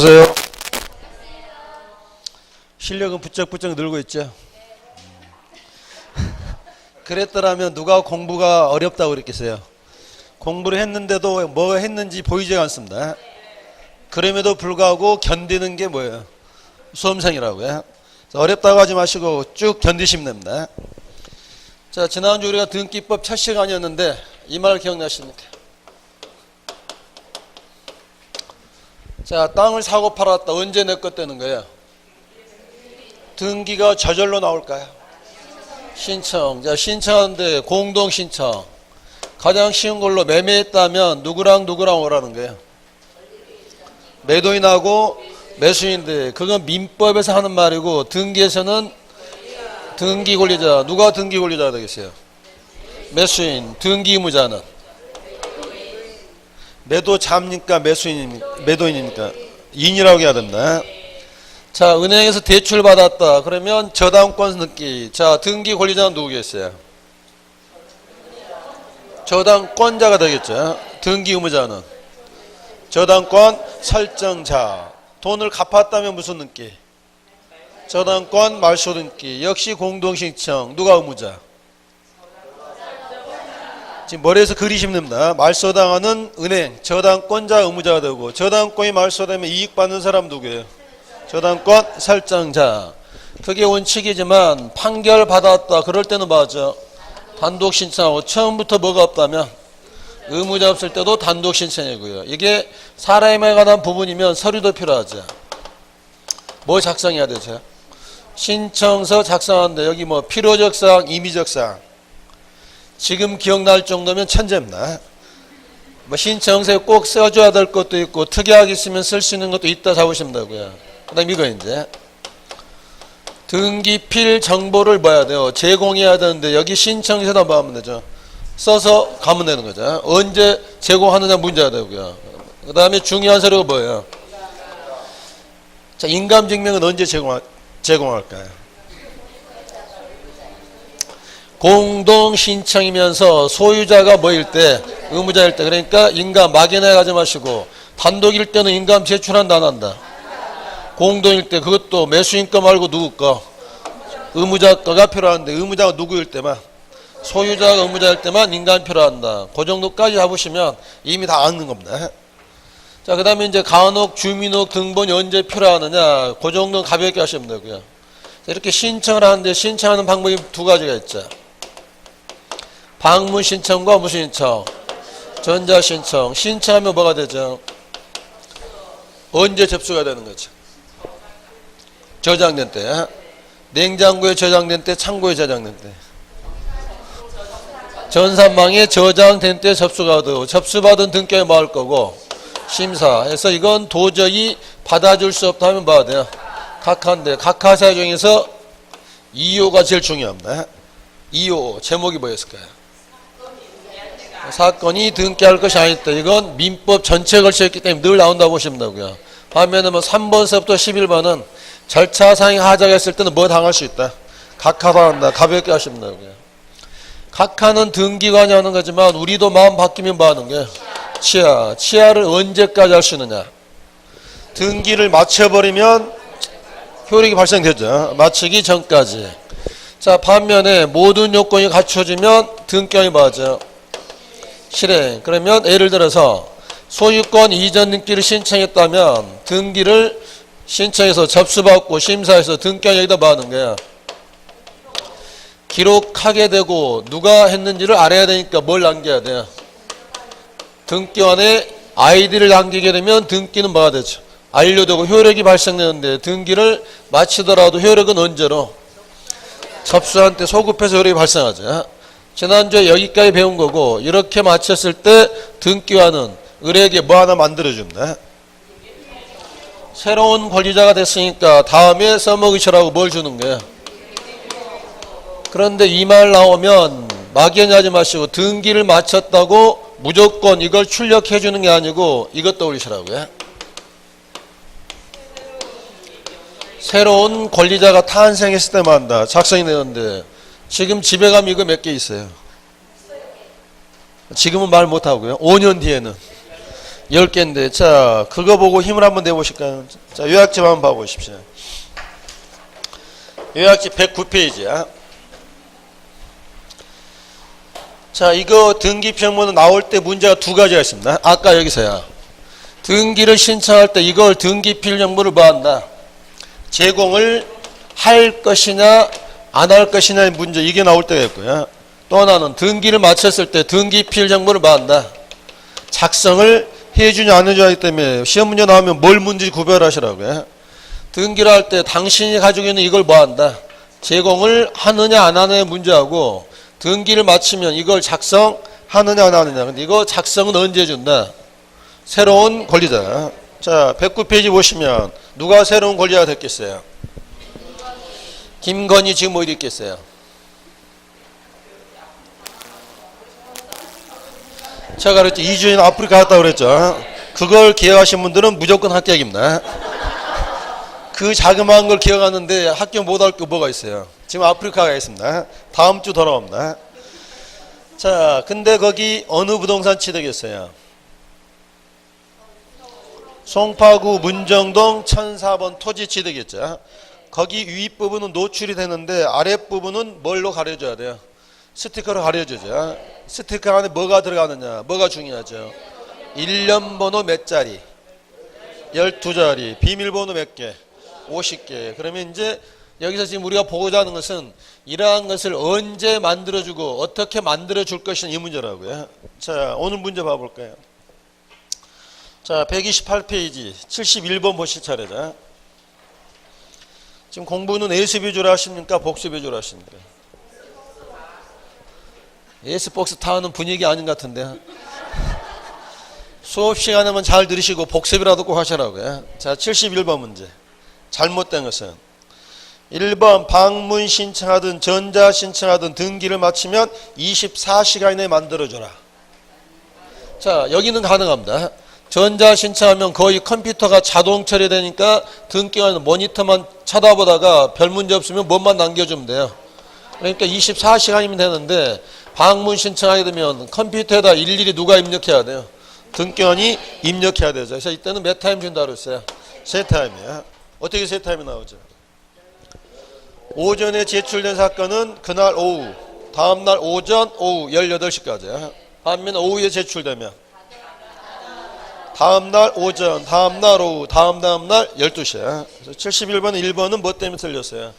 안녕하세요. 실력은 부쩍부쩍 늘고 있죠. 그랬더라면 누가 공부가 어렵다고 그랬겠어요. 공부를 했는데도 뭐 했는지 보이지가 않습니다. 그럼에도 불구하고 견디는 게 뭐예요? 수험생이라고요. 어렵다고 하지 마시고 쭉 견디시면 됩니다. 자, 지난주 우리가 등기법 첫 시간이었는데 이 말 기억나십니까? 자, 땅을 사고 팔았다. 언제 내 것 되는 거예요? 등기가 저절로 나올까요? 신청. 자, 신청하는데 공동신청. 가장 쉬운 걸로 매매했다면 누구랑 누구랑 오라는 거예요? 매도인하고 매수인인데 그건 민법에서 하는 말이고 등기에서는 등기 권리자. 누가 등기 권리자가 되겠어요? 매수인. 등기 의무자는? 매도자입니까? 매도인입니까? 인이라고 해야 된다. 자, 은행에서 대출 받았다. 그러면 저당권 등기. 자, 등기 권리자는 누구겠어요? 저당권자가 되겠죠. 등기 의무자는? 저당권 설정자. 돈을 갚았다면 무슨 등기? 저당권 말소 등기. 역시 공동신청. 누가 의무자? 지금 머리에서 그리시면 됩니다. 말소당하는 은행, 저당권자 의무자가 되고 저당권이 말소되면 이익받는 사람 누구예요? 저당권 설정자. 그게 원칙이지만 판결 받았다. 그럴 때는 맞아. 단독 신청하고 처음부터 뭐가 없다면 의무자 없을 때도 단독 신청이고요. 이게 사람에 관한 부분이면 서류도 필요하죠. 뭐 작성해야 되죠? 신청서 작성하는데 여기 뭐 필요적 사항, 임의적 사항. 지금 기억날 정도면 천재입니다. 뭐 신청서에 꼭 써줘야 될 것도 있고 특이하게 있으면 쓸 수 있는 것도 있다 잡으시면 되고요. 그 다음 이거 이제 등기필 정보를 뭐 해야 돼요? 제공해야 되는데 여기 신청서에다 뭐 하면 되죠? 써서 가면 되는 거죠. 언제 제공하느냐 문제가 되고요. 그 다음에 중요한 서류가 뭐예요? 자, 인감증명은 언제 제공할까요? 공동신청이면서 소유자가 뭐일 때? 의무자일 때. 그러니까 인감 막연하게 가지 마시고 단독일 때는 인감 제출한다 안 한다? 공동일 때 그것도 매수인 거 말고 누구 거? 의무자 거가 필요한데 의무자가 누구일 때만? 소유자가 의무자일 때만 인감이 필요한다. 그 정도까지 잡으시면 이미 다 아는 겁니다. 자, 그 다음에 이제 간혹 주민등록 등본이 언제 필요하느냐? 그 정도는 가볍게 하시면 되고요. 자, 이렇게 신청을 하는데 신청하는 방법이 두 가지가 있죠. 방문 신청과 무슨 신청? 전자 신청. 신청하면 뭐가 되죠? 언제 접수가 되는 거죠? 저장된 때. 냉장고에 저장된 때, 창고에 저장된 때. 전산망에 저장된 때 접수가 되고 접수받은 등기에 뭐 할 거고? 심사해서 이건 도저히 받아줄 수 없다 하면 뭐가 돼요? 각하인데 각하사 중에서 2호가 제일 중요합니다. 2호 제목이 뭐였을까요? 사건이 등기할 것이 아니다. 이건 민법 전체에 걸쳐있기 때문에 늘 나온다고 보시면 되고요. 반면에 뭐 3번서부터 11번은 절차상의 하자가 있을 때는 뭐 당할 수 있다? 각하한다. 가볍게 하시면 되고요. 각하는 등기관이 하는 거지만 우리도 마음 바뀌면 뭐 하는 거예요? 치하. 치하를 언제까지 할 수 있느냐? 등기를 마쳐버리면 효력이 발생되죠. 마치기 전까지. 자, 반면에 모든 요건이 갖춰지면 등기관이 뭐하죠? 실행. 그러면 예를 들어서 소유권 이전 등기를 신청했다면 등기를 신청해서 접수받고 심사해서 등기관이 여기다 뭐 하는 거야? 기록하게 되고 누가 했는지를 알아야 되니까 뭘 남겨야 돼요? 등기관에 아이디를 남기게 되면 등기는 뭐가 되죠? 완료되고 효력이 발생되는데 등기를 마치더라도 효력은 언제로? 접수한 때 소급해서 효력이 발생하죠. 지난주에 여기까지 배운 거고 이렇게 마쳤을 때 등기관은 의뢰에게 뭐 하나 만들어줍니다. 새로운 권리자가 됐으니까 다음에 써먹으시라고 뭘 주는 거예요? 그런데 이 말 나오면 막연히 하지 마시고 등기를 마쳤다고 무조건 이걸 출력해 주는 게 아니고 이것 떠올리시라고요. 새로운 권리자가 탄생했을 때만 한다. 작성이 되는데 지금 집에 가면 이거 몇 개 있어요? 지금은 말 못하고요. 5년 뒤에는 10개인데, 자, 그거 보고 힘을 한번 내보실까요? 자, 요약집 한번 봐보십시오. 요약집 109페이지야. 자, 이거 등기평문은 나올 때 문제가 두 가지가 있습니다. 아까 여기서야. 등기를 신청할 때 이걸 등기필 정보를 뭐 한다? 제공을 할 것이냐, 안 할 것이냐의 문제, 이게 나올 때가 있고요. 또 하나는 등기를 마쳤을 때 등기필 정보를 뭐 한다? 작성을 해주냐, 안 해주냐 하기 때문에 시험 문제 나오면 뭘 문제 구별하시라고요. 등기를 할 때 당신이 가지고 있는 이걸 뭐 한다? 제공을 하느냐, 안 하느냐의 문제하고 등기를 마치면 이걸 작성하느냐, 안 하느냐. 근데 이거 작성은 언제 준다? 새로운 권리자. 자, 109페이지 보시면 누가 새로운 권리자가 됐겠어요? 김건희 지금 어디 있겠어요? 제가 그랬죠. 2주인 아프리카 갔다고 그랬죠. 그걸 기억하신 분들은 무조건 합격입니다. 그 자그마한 걸 기억하는데 합격 못할 게 뭐가 있어요? 지금 아프리카 가 있습니다. 다음 주 돌아옵니다. 자, 근데 거기 어느 부동산 취득했어요? 송파구 문정동 1004번 토지 취득했죠. 거기 윗부분은 노출이 되는데 아랫부분은 뭘로 가려줘야 돼요? 스티커로 가려주죠. 스티커 안에 뭐가 들어가느냐, 뭐가 중요하죠? 1년 번호 몇 자리? 12자리. 비밀번호 몇 개? 50개. 그러면 이제 여기서 지금 우리가 보고자 하는 것은 이러한 것을 언제 만들어주고 어떻게 만들어줄 것이냐 이 문제라고요. 자, 오늘 문제 봐볼까요? 자, 128페이지 71번 보실 차례다. 지금 공부는 예습 위주로 하십니까? 복습 위주로 하십니까? 예습복습 타는 분위기 아닌 것 같은데. 수업 시간에만 잘 들으시고 복습이라도 꼭 하시라고요. 자, 71번 문제. 잘못된 것은 1번 방문 신청하든 전자 신청하든 등기를 마치면 24시간 이내에 만들어줘라. 자, 여기는 가능합니다. 전자 신청하면 거의 컴퓨터가 자동 처리되니까 등기가 모니터만 쳐다보다가 별 문제 없으면 뭐만 남겨주면 돼요. 그러니까 24시간이면 되는데 방문 신청하게 되면 컴퓨터에다 일일이 누가 입력해야 돼요? 등기관이 입력해야 되죠. 그래서 이때는 몇 타임 준다고 그랬어요? 세 타임이야. 어떻게 세 타임이 나오죠? 오전에 제출된 사건은 그날 오후, 다음날 오전, 오후 18시까지야. 반면 오후에 제출되면 다음날 오전, 다음날 오후, 다음날 12시야. 그래서 71번 1번은 뭐 때문에 틀렸어요?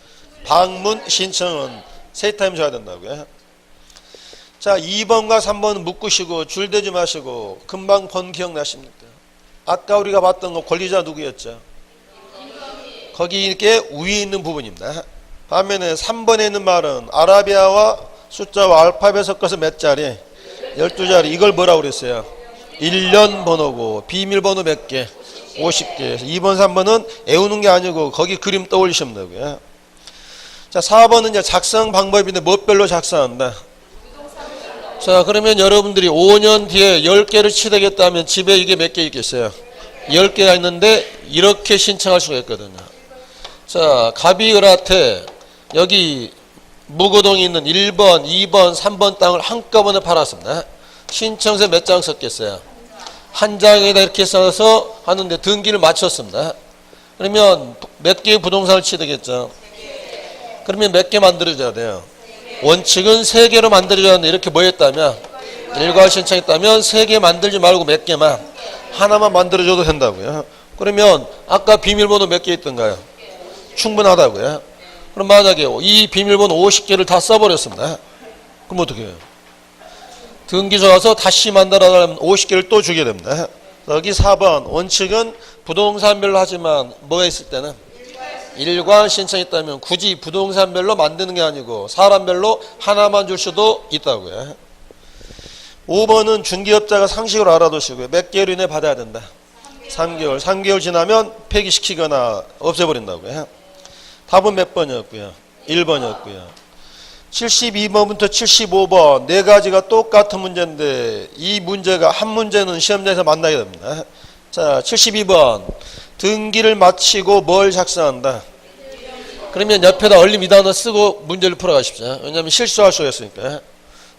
방문 신청은 세 타임 줘야 된다고요. 자, 2번과 3번은 묶으시고 줄대지 마시고 금방 본 기억나십니까? 아까 우리가 봤던 거 권리자 누구였죠? 거기 이렇게 위에 있는 부분입니다. 반면에 3번에 있는 말은 아라비아와 숫자와 알파벳 섞어서 몇 자리? 12자리. 이걸 뭐라고 그랬어요? 1년 번호고 비밀번호 몇 개? 50개. 2번 3번은 애우는 게 아니고 거기 그림 떠올리시면 되고요. 자, 4번은 이제 작성 방법인데 뭐별로 작성한다? 자, 그러면 여러분들이 5년 뒤에 10개를 취득했다면 집에 이게 몇 개 있겠어요? 10개가 있는데 이렇게 신청할 수가 있거든요. 자, 갑이을한테 여기 무고동에 있는 1번, 2번, 3번 땅을 한꺼번에 팔았습니다. 신청서 몇 장 썼겠어요? 한 장에다 이렇게 써서 하는데 등기를 마쳤습니다. 그러면 몇 개의 부동산을 취득했죠? 그러면 몇 개 만들어줘야 돼요? 원칙은 3개로 만들어줘야 하는데 이렇게 뭐 했다면? 일괄 신청했다면 3개 만들지 말고 몇 개만? 하나만 만들어줘도 된다고요. 그러면 아까 비밀번호 몇 개 있던가요? 충분하다고요. 그럼 만약에 이 비밀번호 50개를 다 써버렸습니다. 그럼 어떻게 해요? 등기소 가서 다시 만들어달라면 50개를 또 주게 됩니다. 여기 4번 원칙은 부동산별로 하지만 뭐가 있을 때는 일괄 신청했다면 굳이 부동산별로 만드는 게 아니고 사람별로 하나만 줄 수도 있다고요. 5번은 중개업자가 상식으로 알아두시고요. 몇 개월 이내 받아야 된다? 3개월. 3개월 지나면 폐기시키거나 없애버린다고요. 답은 몇 번이었고요? 1번이었고요. 72번부터 75번 네 가지가 똑같은 문제인데 이 문제가 한 문제는 시험장에서 만나게 됩니다. 자, 72번 등기를 마치고 뭘 작성한다? 그러면 옆에다 얼림 이 단어 쓰고 문제를 풀어가십시오. 왜냐하면 실수할 수가 있으니까.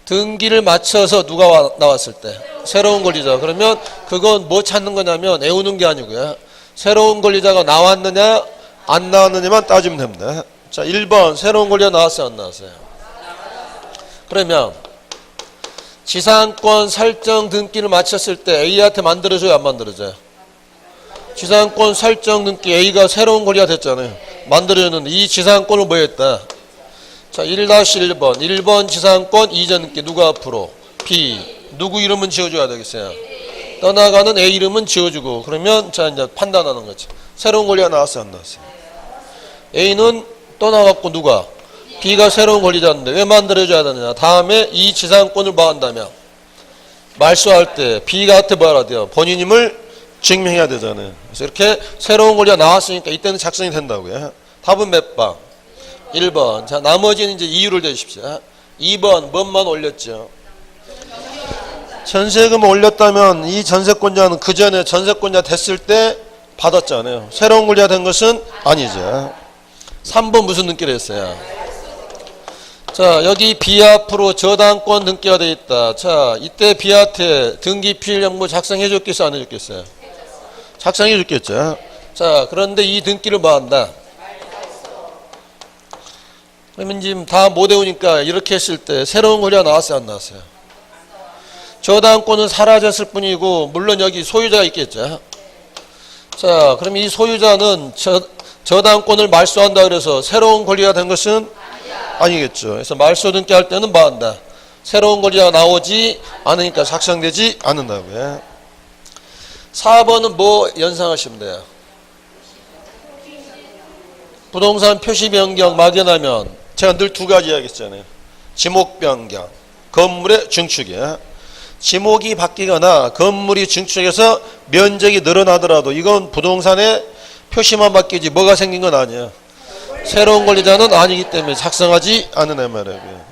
등기를 맞춰서 누가 나왔을 때 새로운 권리자. 그러면 그건 뭐 찾는 거냐면 애우는 게 아니고요. 새로운 권리자가 나왔느냐 안 나왔느냐만 따지면 됩니다. 자, 1번 새로운 권리자 나왔어요 안 나왔어요? 그러면 지상권 설정 등기를 마쳤을 때 A한테 만들어줘요 안 만들어줘요? 지상권 설정 등기 A가 새로운 권리가 됐잖아요. 만들어줬는데 이 지상권을 뭐 했다? 자, 1-1번 1번 지상권 이전 등기 누가 앞으로? B 누구 이름은 지어줘야 되겠어요? 떠나가는 A 이름은 지어주고. 그러면 자 이제 판단하는 거지. 새로운 권리가 나왔어요 안 나왔어요? A는 떠나갔고 누가? B가 새로운 권리자인데 왜 만들어줘야 되느냐? 다음에 이 지상권을 뭐 한다면 말소할 때 B가 한테 뭐 하라 돼요? 본인임을 증명해야 되잖아요. 그래서 이렇게 새로운 권리가 나왔으니까 이때는 작성이 된다고요. 답은 몇 번? 1번. 자, 나머지는 이제 이유를 대십시오. 2번 뭔만 올렸죠? 전세금을 올렸다면 이 전세권자는 그 전에 전세권자 됐을 때 받았잖아요. 새로운 권리가 된 것은 아니죠. 3번 무슨 등기를 했어요? 자, 여기 B 앞으로 저당권 등기가 되어 있다. 자, 이때 B한테 등기 필령무 작성해 줬겠어요? 안 해줬겠어요? 작성해 줬겠죠. 자, 그런데 이 등기를 뭐 한다? 그러면 지금 다 못 외우니까 이렇게 했을 때 새로운 권리가 나왔어요? 안 나왔어요? 저당권은 사라졌을 뿐이고 물론 여기 소유자가 있겠죠. 자, 그럼 이 소유자는 저당권을 말소한다 그래서 새로운 권리가 된 것은 아니겠죠. 그래서 말소 등기할 때는 뭐 한다? 새로운 권리가 나오지 않으니까 작성되지 않는다고요. 4번은 뭐 연상하시면 돼요? 부동산 표시 변경 막연하면 제가 늘 두 가지 이야기했잖아요. 지목 변경, 건물의 증축이야. 지목이 바뀌거나 건물이 증축해서 면적이 늘어나더라도 이건 부동산의 표시만 바뀌지 뭐가 생긴 건 아니야. 새로운 권리자는 아니기 때문에 작성하지 않는 말이에요.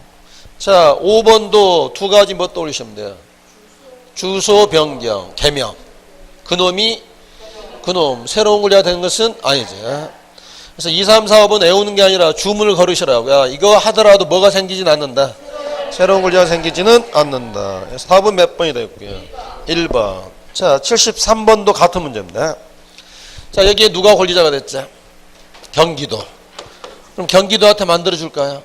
자, 5번도 두 가지 뭐 떠올리시면 돼요. 주소 변경, 개명. 그놈 새로운 권리가 된 것은 아니죠. 그래서 2, 3, 4, 5번 외우는 게 아니라 주문을 걸으시라고. 야, 이거 하더라도 뭐가 생기진 않는다. 새로운 권리가 생기지는 않는다. 그래서 답은 몇 번이 됐고요? 1번. 자, 73번도 같은 문제입니다. 자, 여기에 누가 권리자가 됐죠? 경기도. 그럼 경기도한테 만들어줄까요?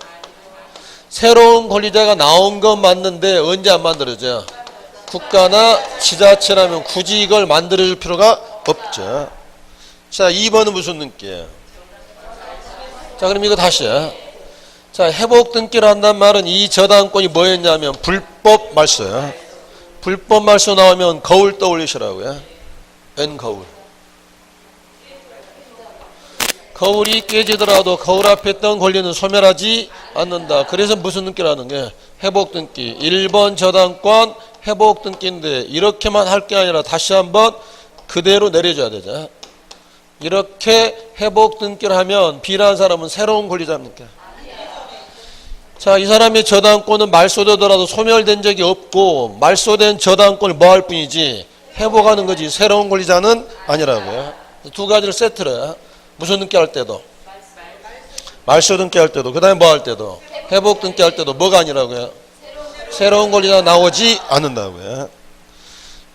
새로운 권리자가 나온 건 맞는데 언제 안 만들어져요? 국가나 지자체라면 굳이 이걸 만들어줄 필요가 없죠. 자, 2번은 무슨 등기예요? 자, 그럼 이거 다시요. 자, 회복 등기를 한단 말은 이 저당권이 뭐였냐면 불법 말소야. 불법 말소 나오면 거울 떠올리시라고요. 웬 거울? 거울이 깨지더라도 거울 앞에 있던 권리는 소멸하지 않는다. 그래서 무슨 등기라는 게 회복 등기. 1번 저당권 회복 등기인데 이렇게만 할 게 아니라 다시 한번 그대로 내려줘야 되죠. 이렇게 회복 등기를 하면 B라는 사람은 새로운 권리자입니까? 자, 이 사람의 저당권은 말소되더라도 소멸된 적이 없고 말소된 저당권을 뭐 할 뿐이지 회복하는 거지 새로운 권리자는 아니라고요. 두 가지를 세트로 해요. 무슨 등기 할 때도 말소 등기 할 때도 그 다음에 뭐 할 때도 회복 등기 할 때도 뭐가 아니라고요? 새로운 권리가 나오지 않는다고요.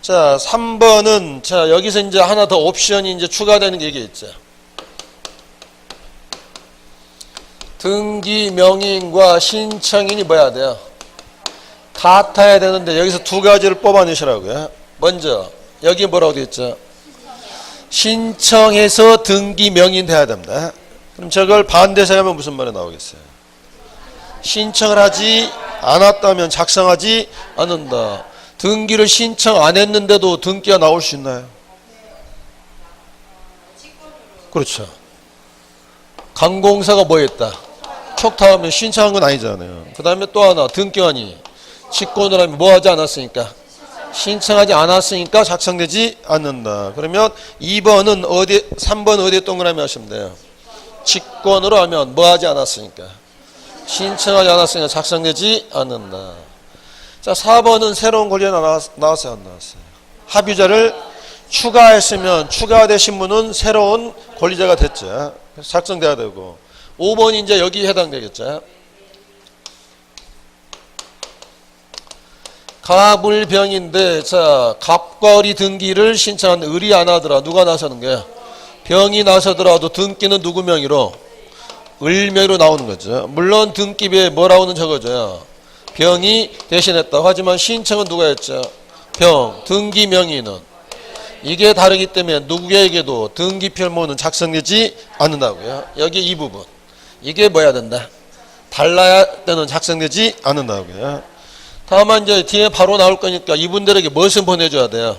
자, 3번은 자, 여기서 이제 하나 더 옵션이 이제 추가되는 게 이게 있죠. 등기 명인과 신청인이 뭐야 돼요? 같아야 되는데 여기서 두 가지를 뽑아내시라고요. 먼저 여기 뭐라고 되어 있죠? 신청해서 등기 명인 돼야 됩니다. 그럼 저걸 반대해서 하면 무슨 말이 나오겠어요? 신청을 하지 않았다면 작성하지 않는다. 등기를 신청 안 했는데도 등기가 나올 수 있나요? 그렇죠. 강공사가 뭐 했다? 촉탁하면 신청한 건 아니잖아요. 그 다음에 또 하나 등기관이 직권을 하면 뭐 하지 않았으니까 신청하지 않았으니까 작성되지 않는다. 그러면 2번은 어디 3번 어디에 동그라미 하시면 돼요? 직권으로 하면 뭐 하지 않았으니까 신청하지 않았으니까 작성되지 않는다. 자, 4번은 새로운 권리가 나왔어요 안 나왔어요? 합의자를 추가했으면 추가되신 분은 새로운 권리자가 됐죠. 그래서 작성돼야 되고 5번이 이제 여기 해당되겠죠. 갑을병인데, 자, 갑과 을이 등기를 신청한 을이 안 하더라. 누가 나서는 거야? 병이 나서더라도 등기는 누구 명의로? 을 명의로 나오는 거죠. 물론 등기부에 뭐라고는 적어줘요. 병이 대신했다. 하지만 신청은 누가 했죠? 병. 등기 명의는. 이게 다르기 때문에 누구에게도 등기필모는 작성되지 않는다고요. 여기 이 부분. 이게 뭐야 된다? 달라야 때는 작성되지 않는다고요. 다만 이제 뒤에 바로 나올 거니까 이분들에게 무엇은 보내줘야 돼요?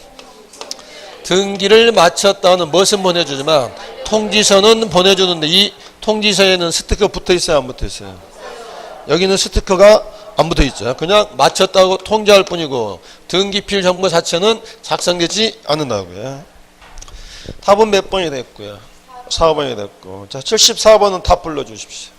등기를 마쳤다는 무엇은 보내주지만 통지서는 보내주는데 이 통지서에는 스티커 붙어 있어요, 안 붙어 있어요? 여기는 스티커가 안 붙어 있죠. 그냥 마쳤다고 통지할 뿐이고 등기필 정보 자체는 작성되지 않는다고요. 답은 몇 번이 됐고요? 4번이 됐고. 자, 74번은 답 불러주십시오.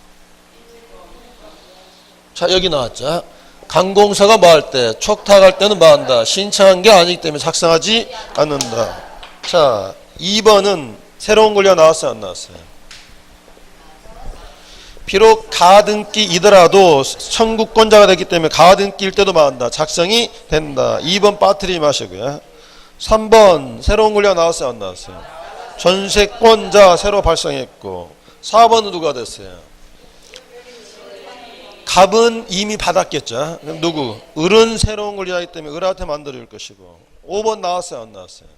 자, 여기 나왔죠. 강공서가 뭐 할 때? 촉탁할 때는 뭐 한다? 신청한 게 아니기 때문에 작성하지 않는다. 자, 2번은 새로운 권리가 나왔어요, 안 나왔어요? 비록 가등기이더라도 청구권자가 됐기 때문에 가등기일 때도 뭐 한다? 작성이 된다. 2번 빠뜨리지 마시고요. 3번 새로운 권리가 나왔어요, 안 나왔어요? 전세권자 새로 발생했고. 4번은 누가 됐어요? 갑은 이미 받았겠죠. 그럼 누구? 을은 새로운 권리자이기 때문에 을한테 만들어줄 것이고. 5번 나왔어요, 안 나왔어요?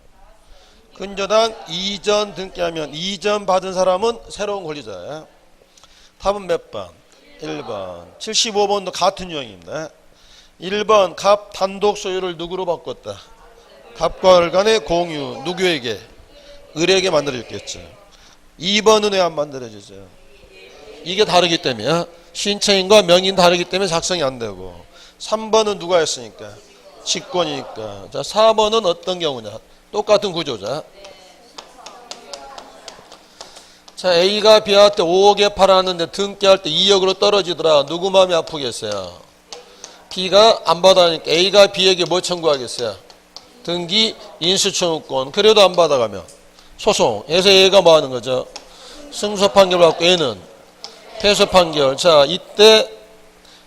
근저당 이전 등기하면 이전 받은 사람은 새로운 권리자예요. 답은 몇 번? 1번. 75번도 같은 유형입니다. 1번 갑 단독 소유를 누구로 바꿨다? 갑과 을 간의 공유. 누구에게? 을에게 만들어줬겠죠. 2번은 왜 안 만들어주죠? 이게 다르기 때문에 신청인과 명인 다르기 때문에 작성이 안 되고. 3번은 누가 했으니까? 직권이니까. 자, 4번은 어떤 경우냐? 똑같은 구조자. 자, A가 B한테 5억에 팔았는데 등기할 때 2억으로 떨어지더라. 누구 마음이 아프겠어요? B가 안 받아가니까 A가 B에게 뭐 청구하겠어요? 등기 인수청구권. 그래도 안 받아가면 소송. 해서 A가 뭐 하는 거죠? 승소 판결 받고 A는 패소 판결. 자, 이때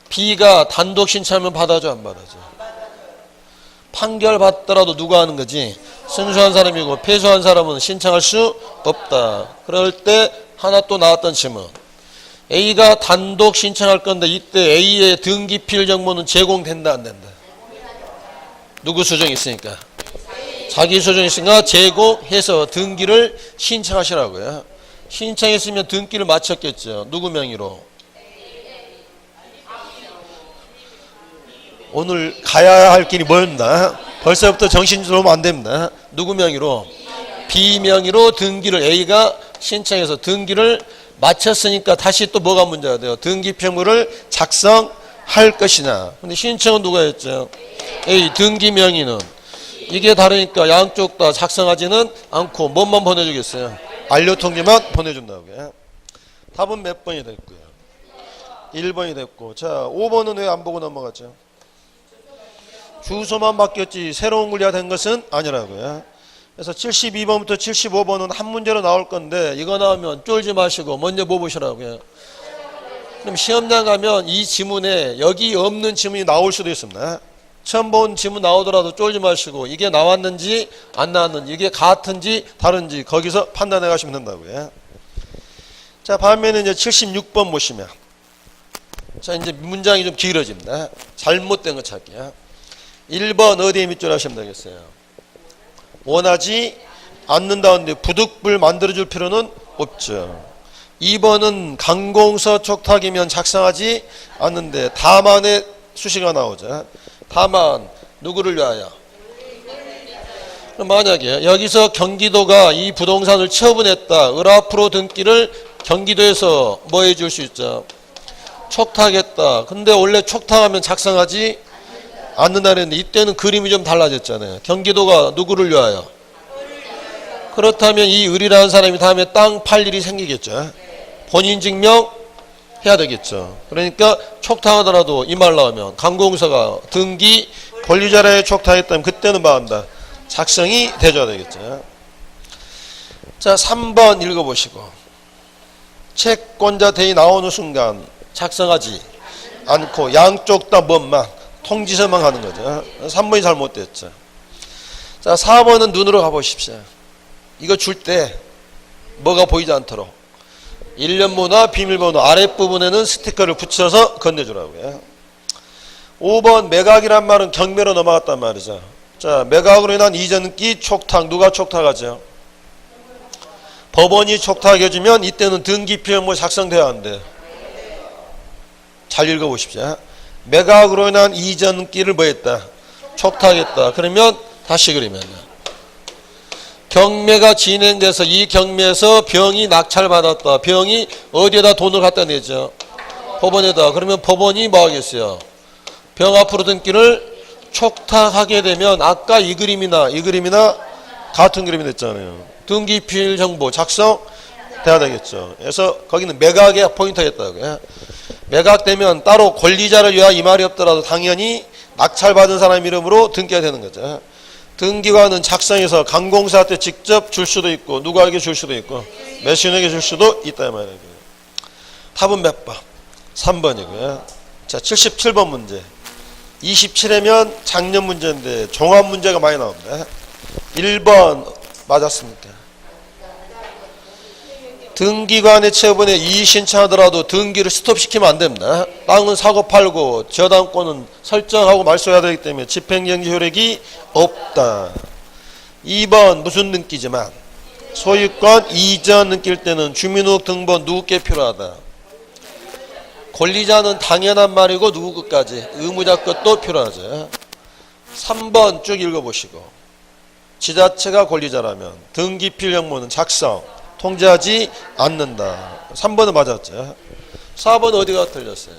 B가 단독 신청하면 받아줘, 안 받아줘? 판결 받더라도 누가 하는 거지? 승소한 사람이고 패소한 사람은 신청할 수 없다. 그럴 때 하나 또 나왔던 질문. A가 단독 신청할 건데 이때 A의 등기필 정보는 제공된다, 안 된다? 누구 수정이 있으니까? 자기 수정이 있으니까 제공해서 등기를 신청하시라고요. 신청했으면 등기를 마쳤겠죠. 누구 명의로? 오늘 가야 할 길이 뭐였나? 벌써부터 정신 들어오면 안 됩니다. 누구 명의로? B 명의로 등기를 A가 신청해서 등기를 마쳤으니까 다시 또 뭐가 문제가 돼요? 등기표물을 작성할 것이냐. 근데 신청은 누가 했죠? A. 등기 명의는. 이게 다르니까 양쪽 다 작성하지는 않고 뭐만 보내주겠어요? 완료통지만 보내준다고요. 답은 몇 번이 됐고요? 1번이 됐고. 자, 5번은 왜 안 보고 넘어갔죠? 주소만 바뀌었지 새로운 권리가 된 것은 아니라고요. 그래서 72번부터 75번은 한 문제로 나올 건데 이거 나오면 쫄지 마시고 먼저 뭐 보시라고요. 그럼 시험장 가면 이 지문에 여기 없는 지문이 나올 수도 있습니다. 처음 본 지문 나오더라도 쫄지 마시고 이게 나왔는지 안 나왔는지 이게 같은지 다른지 거기서 판단해 가시면 된다고요. 자, 반면에 이제 76번 보시면 자, 이제 문장이 좀 길어집니다. 잘못된 거 찾기야. 1번 어디에 밑줄 하시면 되겠어요? 원하지 않는다는데 부득불 만들어줄 필요는 없죠. 2번은 강공서 촉탁이면 작성하지 않는데 다만의 수식어가 나오죠. 다만 누구를 위하여? 그럼 만약에 여기서 경기도가 이 부동산을 처분했다. 을 앞으로 등기를 경기도에서 뭐 해줄 수 있죠? 촉탁했다. 근데 원래 촉탁하면 작성하지 않는다 그랬는데 이때는 그림이 좀 달라졌잖아요. 경기도가 누구를 위하여? 그렇다면 이 을이라는 사람이 다음에 땅 팔 일이 생기겠죠. 본인 증명 해야 되겠죠. 그러니까 촉탁하더라도 이 말 나오면 강공서가 등기 권리자라에 촉탁했다면 그때는 뭐 한다? 작성이 돼줘야 되겠죠. 자, 3번 읽어보시고. 채권자 대의 나오는 순간 작성하지 않고 양쪽 다 뭔만 통지서만 가는 거죠. 3번이 잘못됐죠. 자, 4번은 눈으로 가보십시오. 이거 줄 때 뭐가 보이지 않도록 일련번호와 비밀번호 아랫부분에는 스티커를 붙여서 건네주라고요. 5번 매각이란 말은 경매로 넘어갔단 말이죠. 자, 매각으로 인한 이전기 촉탁. 누가 촉탁하죠? 법원이 촉탁해주면 이때는 등기필형무 작성돼야 한대. 잘 읽어보십시오. 매각으로 인한 이전기를 뭐 했다? 촉탁했다. 그러면 다시 그리면 경매가 진행돼서 이 경매에서 병이 낙찰받았다. 병이 어디에다 돈을 갖다 내죠? 법원에다. 그러면 법원이 뭐 하겠어요? 병 앞으로 등기를 촉탁하게 되면 아까 이 그림이나 같은 그림이 됐잖아요. 등기필 정보 작성돼야 되겠죠. 그래서 거기는 매각의 포인트였다고요. 매각되면 따로 권리자를 위하여 이 말이 없더라도 당연히 낙찰받은 사람 이름으로 등기가 되는 거죠. 등기관은 작성해서 강공사한테 직접 줄 수도 있고 누구에게 줄 수도 있고 매수인에게 줄 수도 있다 이 말이에요. 답은 몇 번? 3번이고요. 자, 77번 문제. 27회면 작년 문제인데 종합 문제가 많이 나옵니다. 1번 맞았습니까? 등기관의 처분에 이의 신청하더라도 등기를 스톱시키면 안 됩니다. 땅은 사고 팔고 저당권은 설정하고 말소해야 되기 때문에 집행정지 효력이 없다. 2번 무슨 등기지만 소유권 이전 등기일 때는 주민등록등본 누구께 필요하다. 권리자는 당연한 말이고 누구 것까지? 의무자 것도 필요하죠. 3번 쭉 읽어보시고 지자체가 권리자라면 등기필형무는 작성 통지하지 않는다. 3번은 맞았죠. 4번 어디가 틀렸어요?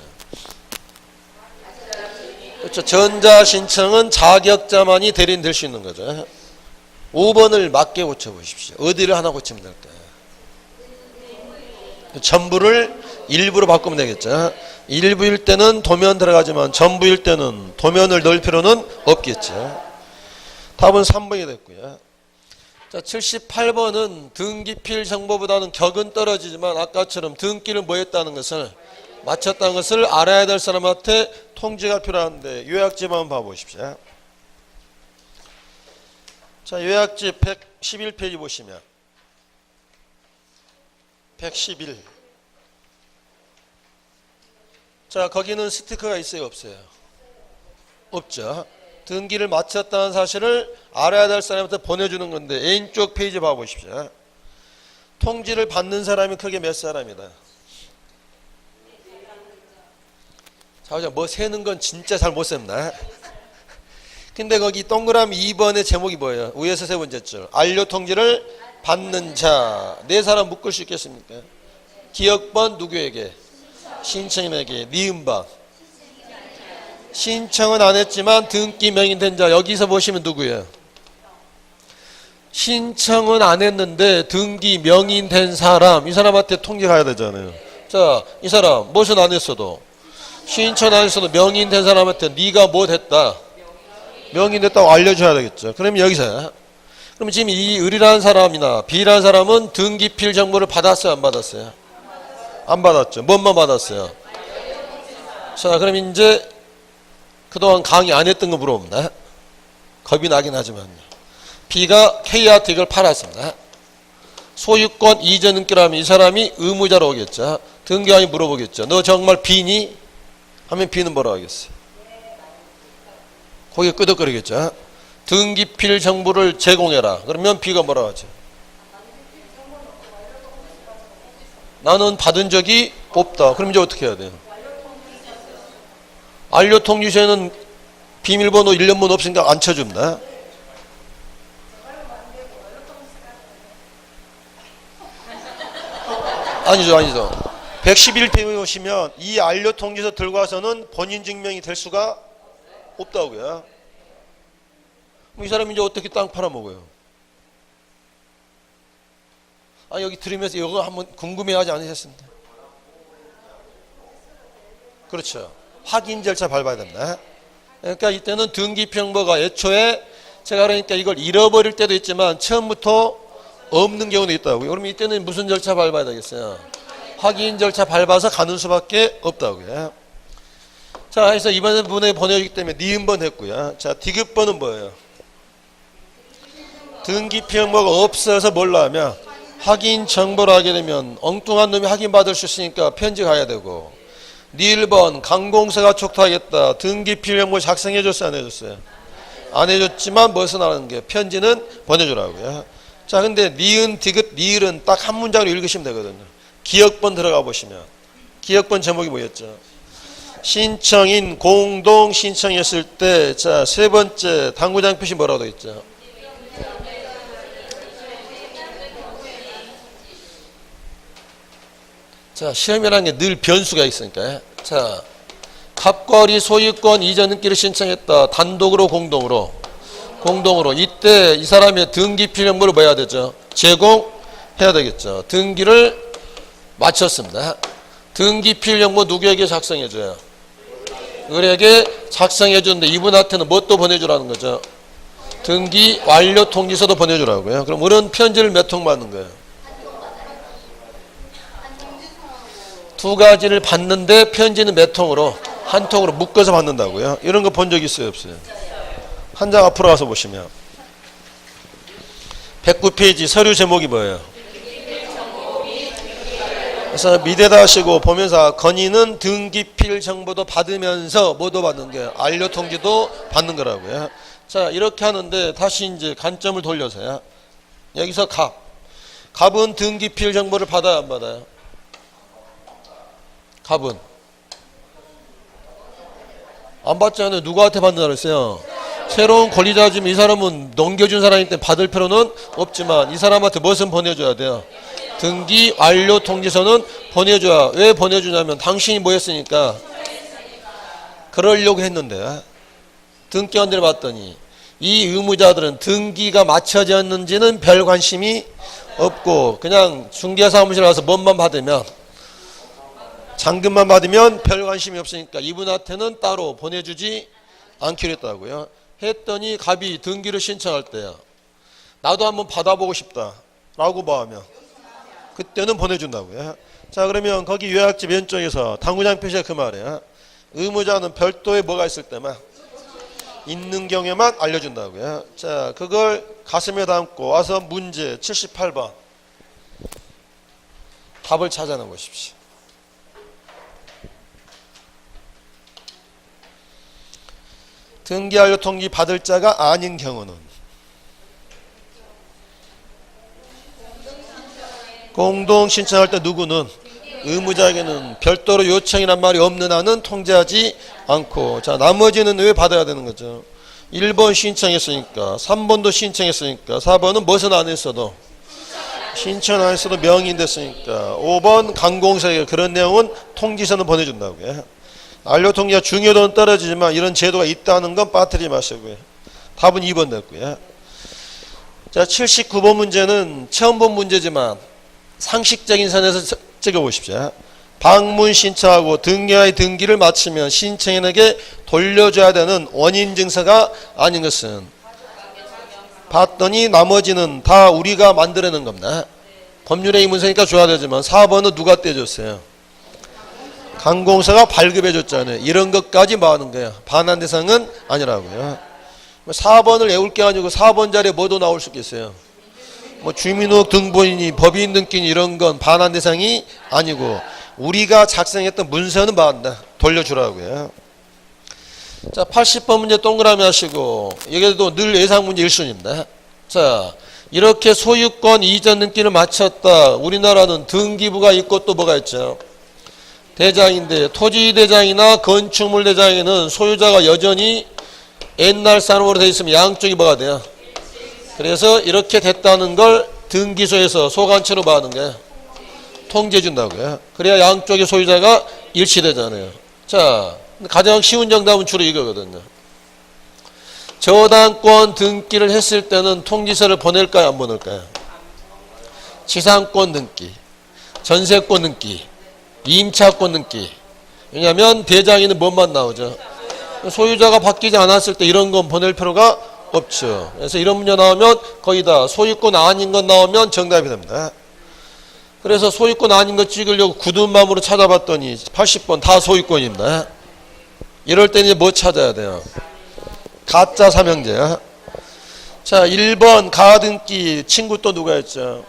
그렇죠. 전자신청은 자격자만이 대리인 될 수 있는 거죠. 5번을 맞게 고쳐보십시오. 어디를 하나 고치면 될까요? 전부를 일부로 바꾸면 되겠죠. 일부일 때는 도면 들어가지만 전부일 때는 도면을 넣을 필요는 없겠죠. 답은 3번이 됐고요. 자, 78번은 등기필 정보보다는 격은 떨어지지만 아까처럼 등기를 뭐 했다는 것을 마쳤다는 것을 알아야 될 사람한테 통지가 필요한데 요약집 한번 봐보십시오. 자, 요약집 111페이지 보시면 111. 자, 거기는 스티커가 있어요, 없어요? 없죠. 등기를 마쳤다는 사실을 알아야 될 사람한테 보내주는 건데 왼쪽 페이지 봐보십시오. 통지를 받는 사람이 크게 몇 사람이다. 자, 뭐 세는 건 진짜 잘 못 셉니다. 근데 거기 동그라미 2번의 제목이 뭐예요? 위에서 세 번째 줄. 안료 통지를 받는 자. 네 사람 묶을 수 있겠습니까? 기억번 누구에게? 신청인에게. 니은방. 신청은 안 했지만 등기 명의된 자. 여기서 보시면 누구예요? 신청은 안 했는데 등기 명의된 사람. 이 사람한테 통지 가야 되잖아요. 자, 이 사람 무슨 안 했어도 신청 안 했어도 명의된 사람한테 네가 뭐 됐다. 명의됐다고 알려줘야 되겠죠. 그럼 여기서 그럼 지금 이 을이라는 사람이나 B라는 사람은 등기필 정보를 받았어요? 안 받았어요? 안 받았죠. 뭔만 받았어요? 자, 그럼 이제 그동안 강의 안 했던 거 물어봅니다. 겁이 나긴 하지만요. B가 K한테 이걸 팔았습니다. 소유권 이전 등기라면 이 사람이 의무자로 오겠죠. 등기관이 물어보겠죠. 너 정말 B니? 하면 B는 뭐라고 하겠어요? 고개 끄덕거리겠죠. 등기필 정보를 제공해라. 그러면 B가 뭐라고 하죠? 나는 받은 적이 없다. 그럼 이제 어떻게 해야 돼요? 안료통지서에는 비밀번호 1년번호 없으니까 안 쳐줍니다. 아니죠. 111페이지 보시면 이 안료통지서 들고 와서는 본인 증명이 될 수가 없다고요. 이 사람이 이제 어떻게 땅 팔아먹어요? 아, 여기 들으면서 이거 한번 궁금해하지 않으셨습니까? 그렇죠. 확인 절차 밟아야 됩니다. 그러니까 이때는 등기평버가 애초에 제가 그러니까 이걸 잃어버릴 때도 있지만 처음부터 없는 경우도 있다고요. 그러면 이때는 무슨 절차 밟아야 되겠어요? 확인 절차 밟아서 가는 수밖에 없다고요. 자, 해서 이번 분에 보내주기 때문에 니은번 했고요. 자, 디귿번은 뭐예요? 등기표명부가 없어서 뭘로 하면 확인 정보를 하게 되면 엉뚱한 놈이 확인받을 수 있으니까 편지 가야 되고, 니을번 강공사가 촉탁하겠다. 등기표명부 작성해줬어요, 안 해줬어요? 안 해줬지만 무엇은 하는 게 편지는 보내주라고요. 자, 근데 니은, 디귿, 니을은 딱 한 문장으로 읽으시면 되거든요. 기역번 들어가 보시면 기역번 제목이 뭐였죠? 신청인 공동 신청했을 때, 자, 세 번째 당구장 표시 뭐라고 되어 있죠? 자, 시험이라는 게 늘 변수가 있으니까. 자, 갑과 을이 소유권 이전 등기를 신청했다. 단독으로 공동으로. 공동으로. 이때 이 사람의 등기필명부를 뭐 해야 되죠? 제공해야 되겠죠. 등기를 마쳤습니다. 등기필명부 누구에게 작성해줘요? 을에게 작성해주는데 이분한테는 뭐 또 보내주라는 거죠? 등기 완료 통지서도 보내주라고요. 그럼 을은 편지를 몇 통 받는 거예요? 두 가지를 받는데 편지는 몇 통으로? 한 통으로 묶어서 받는다고요. 이런 거 본 적 있어요, 없어요? 한 장 앞으로 가서 보시면 109페이지 서류 제목이 뭐예요? 그래서 밑에다 하시고 보면서 건의는 등기필 정보도 받으면서 뭐도 받는 거예요? 완료 통지도 받는 거라고요. 자, 이렇게 하는데 다시 이제 관점을 돌려서요. 여기서 갑은 등기필 정보를 받아야 안 받아요? 갑은 안 받잖아요. 누구한테 받는다 그랬어요? 새로운 권리자 지금 이 사람은 넘겨준 사람이기 때문에 받을 필요는 없지만 이 사람한테 무엇은 보내줘야 돼요? 등기 완료 통지서는 보내줘야. 왜 보내주냐면 당신이 뭐 했으니까 그러려고 했는데 등기원들을 봤더니 이 의무자들은 등기가 마쳐졌는지는 별 관심이 없고 그냥 중개사무실 가서 뭔만 받으면 잔금만 받으면 별 관심이 없으니까 이분한테는 따로 보내주지 않기로 했다고요. 했더니 갑이 등기를 신청할 때야 나도 한번 받아보고 싶다 라고 뭐하면 그때는 보내준다고요. 자, 그러면 거기 요약집 왼쪽에서 당구장 표시가 그 말이야. 의무자는 별도의 뭐가 있을 때만 있는 경우에만 알려준다고요. 자, 그걸 가슴에 담고 와서 문제 78번 답을 찾아내 보십시오. 등기완료 통지 받을 자가 아닌 경우는 공동 신청할 때 누구는 의무자에게는 별도로 요청이란 말이 없는 한은 통지하지 않고, 자, 나머지는 왜 받아야 되는 거죠? 1번 신청했으니까, 3번도 신청했으니까, 4번은 무엇은 안 했어도 신청 안 했어도 명의인 됐으니까, 5번 강공사에게 그런 내용은 통지서는 보내준다고요. 완료 통지가 중요도는 떨어지지만 이런 제도가 있다는 건 빠뜨리지 마시고요. 답은 2번 됐고요. 자, 79번 문제는 처음 본 문제지만 상식적인 선에서 찍어보십시오. 방문 신청하고 등기와의 등기를 마치면 신청인에게 돌려줘야 되는 원인 증서가 아닌 것은 봤더니 나머지는 다 우리가 만들어낸 겁니다. 법률의 문서니까 줘야 되지만 4번은 누가 떼줬어요? 강공사가 발급해줬잖아요. 이런 것까지 뭐 하는 거야? 반환 대상은 아니라고요. 4번을 외울 게 아니고 4번 자리에 뭐도 나올 수 있겠어요? 뭐 주민등록 등본이니 법인 등기니 이런 건 반환 대상이 아니고 우리가 작성했던 문서는 뭐 한다? 돌려주라고요. 자, 80번 문제 동그라미 하시고 여기도 늘 예상 문제 1순위입니다. 자, 이렇게 소유권 이전 등기를 마쳤다. 우리나라는 등기부가 있고 또 뭐가 있죠? 대장인데 토지대장이나 건축물대장에는 소유자가 여전히 옛날 산업으로 되어 있으면 양쪽이 뭐가 돼요? 그래서 이렇게 됐다는 걸 등기소에서 소관체로 뭐 하는 거예요? 통지해 준다고요. 그래야 양쪽의 소유자가 일치되잖아요. 자, 가장 쉬운 정답은 주로 이거거든요. 저당권 등기를 했을 때는 통지서를 보낼까요, 안 보낼까요? 지상권 등기, 전세권 등기, 임차권 등기. 왜냐하면 대장에는 뭔만 나오죠? 소유자가 바뀌지 않았을 때 이런 건 보낼 필요가 없죠. 그래서 이런 문제 나오면 거의 다 소유권 아닌 것 나오면 정답이 됩니다. 그래서 소유권 아닌 것 찍으려고 굳은 마음으로 찾아봤더니 80번 다 소유권입니다. 이럴 때 이제 뭐 찾아야 돼요? 가짜 삼형제. 자, 1번 가등기 친구 또 누가 했죠?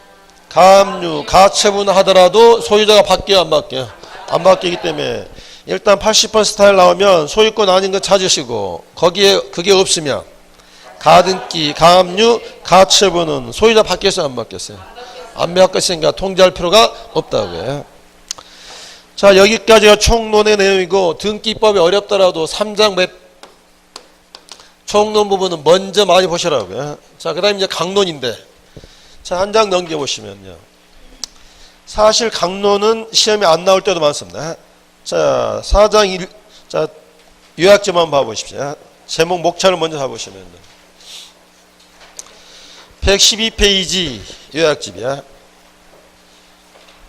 가압류, 가처분 하더라도 소유자가 바뀌어요, 안 바뀌어요? 안 바뀌기 때문에 일단 80번 스타일 나오면 소유권 아닌 거 찾으시고 거기에 그게 없으면 가등기, 가압류, 가처분은 소유자 바뀌었어요, 안 바뀌었어요? 안 바뀌었으니까 통지할 필요가 없다고요. 자, 여기까지가 총론의 내용이고 등기법이 어렵더라도 3장 몇 총론 부분은 먼저 많이 보시라고요. 자, 그 다음에 이제 강론인데, 자, 한 장 넘겨보시면요. 사실 강론은 시험에 안 나올 때도 많습니다. 자, 4장 1, 자, 요약점 한번 봐보십시오. 제목 목차를 먼저 봐보시면요. 112페이지 요약집이야.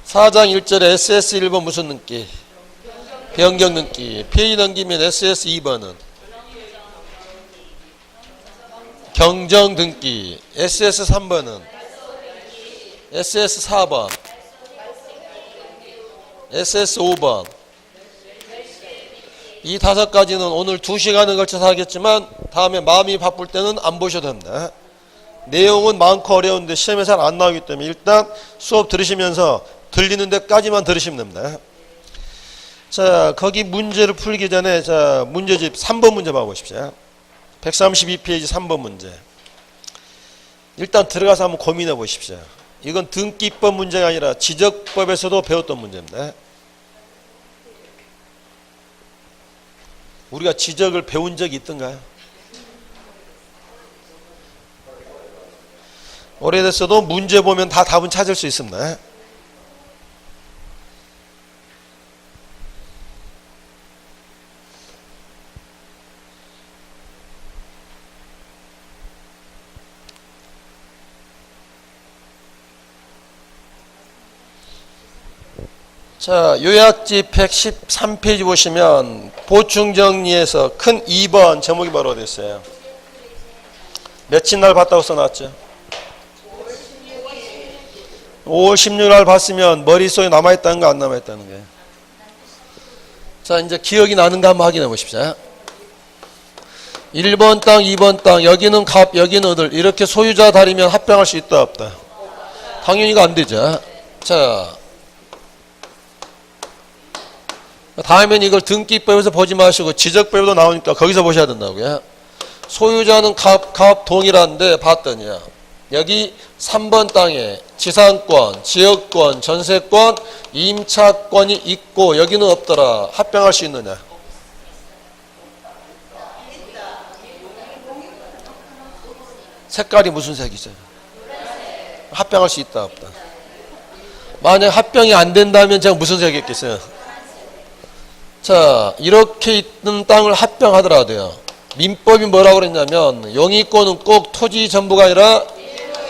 4장 1절에 SS 1번 무슨 등기? 변경 등기. 페이지 넘기면 SS 2번은 경정 등기. SS 3번은 SS 4번, SS 5번. 이 5가지는 오늘 2시간을 걸쳐서 하겠지만 다음에 마음이 바쁠 때는 안 보셔도 됩니다. 내용은 많고 어려운데 시험에 잘 안 나오기 때문에 일단 수업 들으시면서 들리는 데까지만 들으시면 됩니다. 자, 거기 문제를 풀기 전에 자, 문제집 3번 문제 봐보십시오. 132페이지 3번 문제. 일단 들어가서 한번 고민해 보십시오. 이건 등기법 문제가 아니라 지적법에서도 배웠던 문제입니다. 우리가 지적을 배운 적이 있던가요? 오래됐어도 문제 보면 다 답은 찾을 수 있습니다. 자, 요약집 113페이지 보시면 보충 정리에서 큰 2번 제목이 바로 어디 있어요? 며칠 날 봤다고 써놨죠? 5월 16일 봤으면 머릿속에 남아있다는 거 안 남아있다는 거예요. 자, 이제 기억이 나는가 한번 확인해 보십시오. 1번 땅, 2번 땅, 여기는 갑, 여기는 어들, 이렇게 소유자 다리면 합병할 수 있다 없다? 당연히가 안 되죠. 자, 다음엔 이걸 등기법에서 보지 마시고 지적법에도 나오니까 거기서 보셔야 된다고요. 소유자는 갑 동일한데 봤더니요. 여기 3번 땅에 지상권, 지역권, 전세권, 임차권이 있고 여기는 없더라. 합병할 수 있느냐? 색깔이 무슨 색이죠? 합병할 수 있다 없다? 만약 합병이 안 된다면 제가 무슨 색이겠어요? 자, 이렇게 있는 땅을 합병하더라도요. 민법이 뭐라고 그랬냐면 영위권은 꼭 토지 전부가 아니라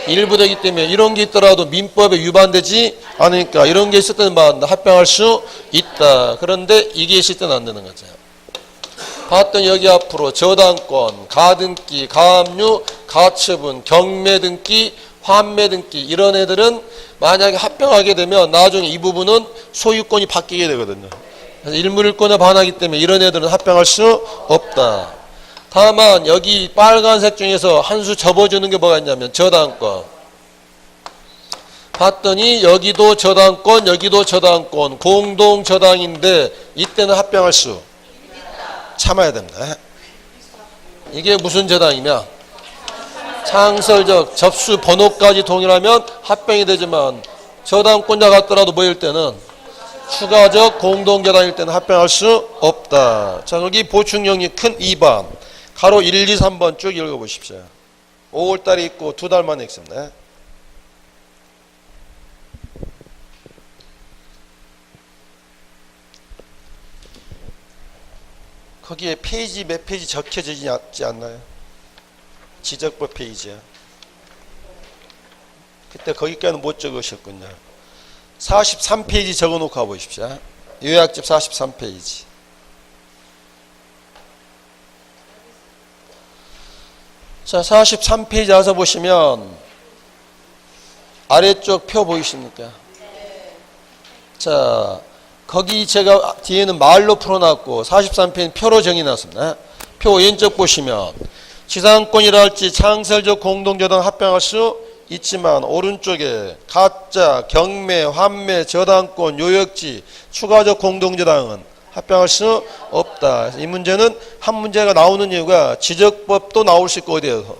일부 되기 때문에 이런 게 있더라도 민법에 위반되지 않으니까 이런 게 있을 때는 합병할 수 있다. 그런데 이게 있을 때는 안 되는 거죠. 봤더니 여기 앞으로 저당권, 가등기, 가압류, 가처분, 경매 등기, 환매 등기 이런 애들은 만약에 합병하게 되면 나중에 이 부분은 소유권이 바뀌게 되거든요. 일물일권에 반하기 때문에 이런 애들은 합병할 수 없다. 다만 여기 빨간색 중에서 한 수 접어주는 게 뭐가 있냐면 저당권. 봤더니 여기도 저당권, 여기도 저당권, 공동 저당인데 이때는 합병할 수 참아야 됩니다. 이게 무슨 저당이냐? 창설적 접수 번호까지 동일하면 합병이 되지만 저당권자 같더라도 뭐일 때는 추가적 공동저당일 때는 합병할 수 없다. 자, 여기 보충령이 큰 2번 가로 1, 2, 3번 쭉 읽어보십시오. 5월달에 있고 2달 만에 읽습니다. 거기에 페이지 몇 페이지 적혀지지 않나요? 지적법 페이지야. 그때 거기까지는 못 적으셨군요. 43페이지 적어놓고 가보십시오. 요약집 43페이지. 자, 43페이지 와서 보시면 아래쪽 표 보이십니까? 자, 거기 제가 뒤에는 말로 풀어놨고 43페이지 표로 정의놨습니다. 표 왼쪽 보시면 지상권이라 할지 창설적 공동저당 합병할 수 있지만 오른쪽에 가짜, 경매, 환매, 저당권, 요역지, 추가적 공동저당은 합병할 수 없다. 이 문제는 한 문제가 나오는 이유가 지적법도 나올 수 있고 어디에서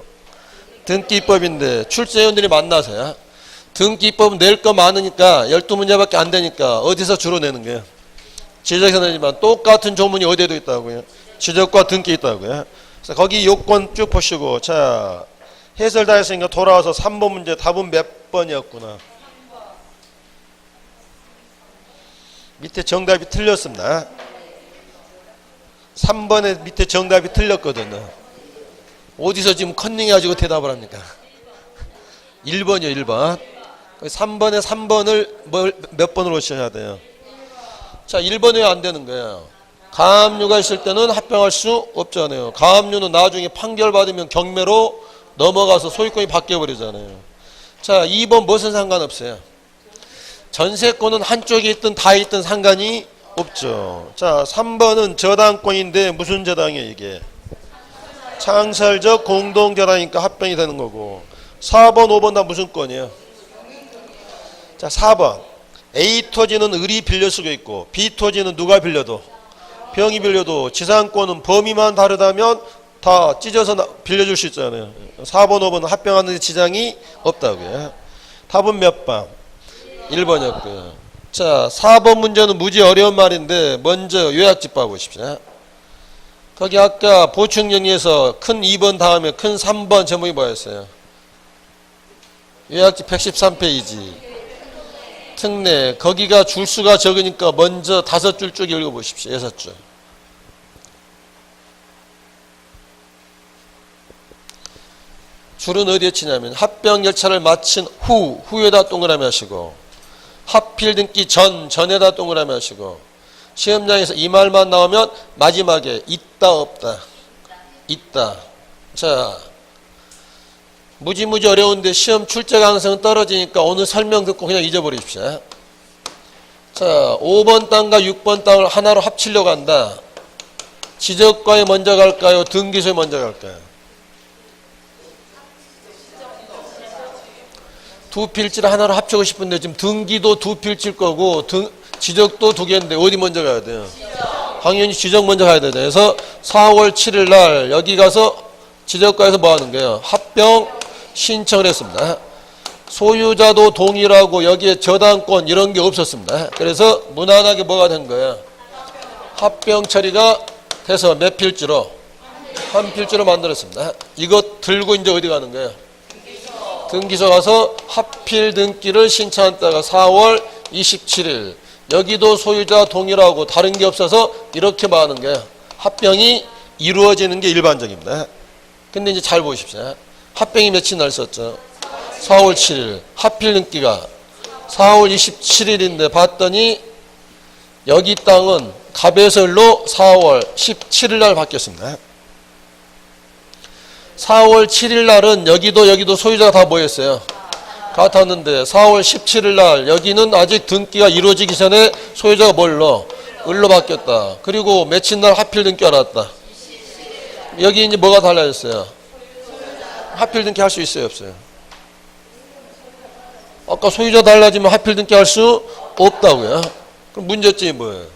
등기법인데 출제위원들이 만나서요. 등기법 낼 거 많으니까 12문제밖에 안 되니까 어디서 주로 내는 거예요? 지적에서 내지만 똑같은 조문이 어디에도 있다고요? 지적과 등기 있다고요. 그래서 거기 요건 쭉 보시고 자 해설 다 했으니까 돌아와서 3번 문제 답은 몇 번이었구나. 밑에 정답이 틀렸습니다. 3번에 밑에 정답이 틀렸거든요. 어디서 지금 컨닝해가지고 대답을 합니까? 1번이요 1번. 3번에 3번을 몇 번으로 쳐야 돼요? 자 1번에 왜 안 되는 거예요? 가압류가 있을 때는 합병할 수 없잖아요. 가압류는 나중에 판결받으면 경매로 넘어가서 소유권이 바뀌어버리잖아요. 자 2번 무슨 상관없어요? 전세권은 한쪽에 있든 다 있든 상관이 없죠. 자 3번은 저당권인데 무슨 저당이에요 이게? 창설적 공동저당이니까 합병이 되는 거고 4번 5번 다 무슨 건이에요? 자 4번 A 토지는 을이 빌려 쓰고 있고 B 토지는 누가 빌려도 병이 빌려도 지상권은 범위만 다르다면 다 찢어서 빌려줄 수 있잖아요. 4번 5번은 합병하는 데 지장이 없다고요. 답은 몇 번? 1번이었고요. 자 4번 문제는 무지 어려운 말인데 먼저 요약집 봐보십시오. 거기 아까 보충 정리에서 큰 2번 다음에 큰 3번 제목이 뭐였어요? 요약집 113페이지 특례 거기가 줄수가 적으니까 먼저 5줄 쭉 읽어보십시오. 6줄. 줄은 어디에 치냐면 합병 절차를 마친 후에다 동그라미 하시고 하필 등기 전에다 동그라미 하시고 시험장에서 이 말만 나오면 마지막에 있다 없다 있다. 자 무지무지 어려운데 시험 출제 가능성은 떨어지니까 오늘 설명 듣고 그냥 잊어버리십시오. 자 5번 땅과 6번 땅을 하나로 합치려고 한다. 지적과에 먼저 갈까요? 등기소에 먼저 갈까요? 두 필지를 하나로 합치고 싶은데 지금 등기도 두 필지일 거고 지적도 두 개인데 어디 먼저 가야 돼요? 당연히 지적 먼저 가야 되죠. 그래서 4월 7일 날 여기 가서 지적과에서 뭐 하는 거예요? 합병 신청을 했습니다. 소유자도 동일하고 여기에 저당권 이런 게 없었습니다. 그래서 무난하게 뭐가 된 거예요? 합병 처리가 돼서 몇 필지로? 한 필지로 만들었습니다. 이것 들고 이제 어디 가는 거예요? 등기소 가서 합필 등기를 신청했다가 4월 27일 여기도 소유자 동일하고 다른 게 없어서 이렇게 말하는 거예요. 합병이 이루어지는 게 일반적입니다. 근데 이제 잘 보십시오. 합병이 며칠 날 썼죠? 4월 7일. 합필 등기가 4월 27일인데 봤더니 여기 땅은 갑에설로 4월 17일 날 바뀌었습니다. 4월 7일 날은 여기도 소유자가 다 모였어요. 같았는데 4월 17일 날 여기는 아직 등기가 이루어지기 전에 소유자가 뭘로? 을로 바뀌었다. 그리고 며칠 날 합필 등기가 나왔다. 여기 이제 뭐가 달라졌어요? 합필 등기 할 수 있어요, 없어요? 아까 소유자 달라지면 합필 등기 할 수 없다고요. 그럼 문제점이 뭐예요?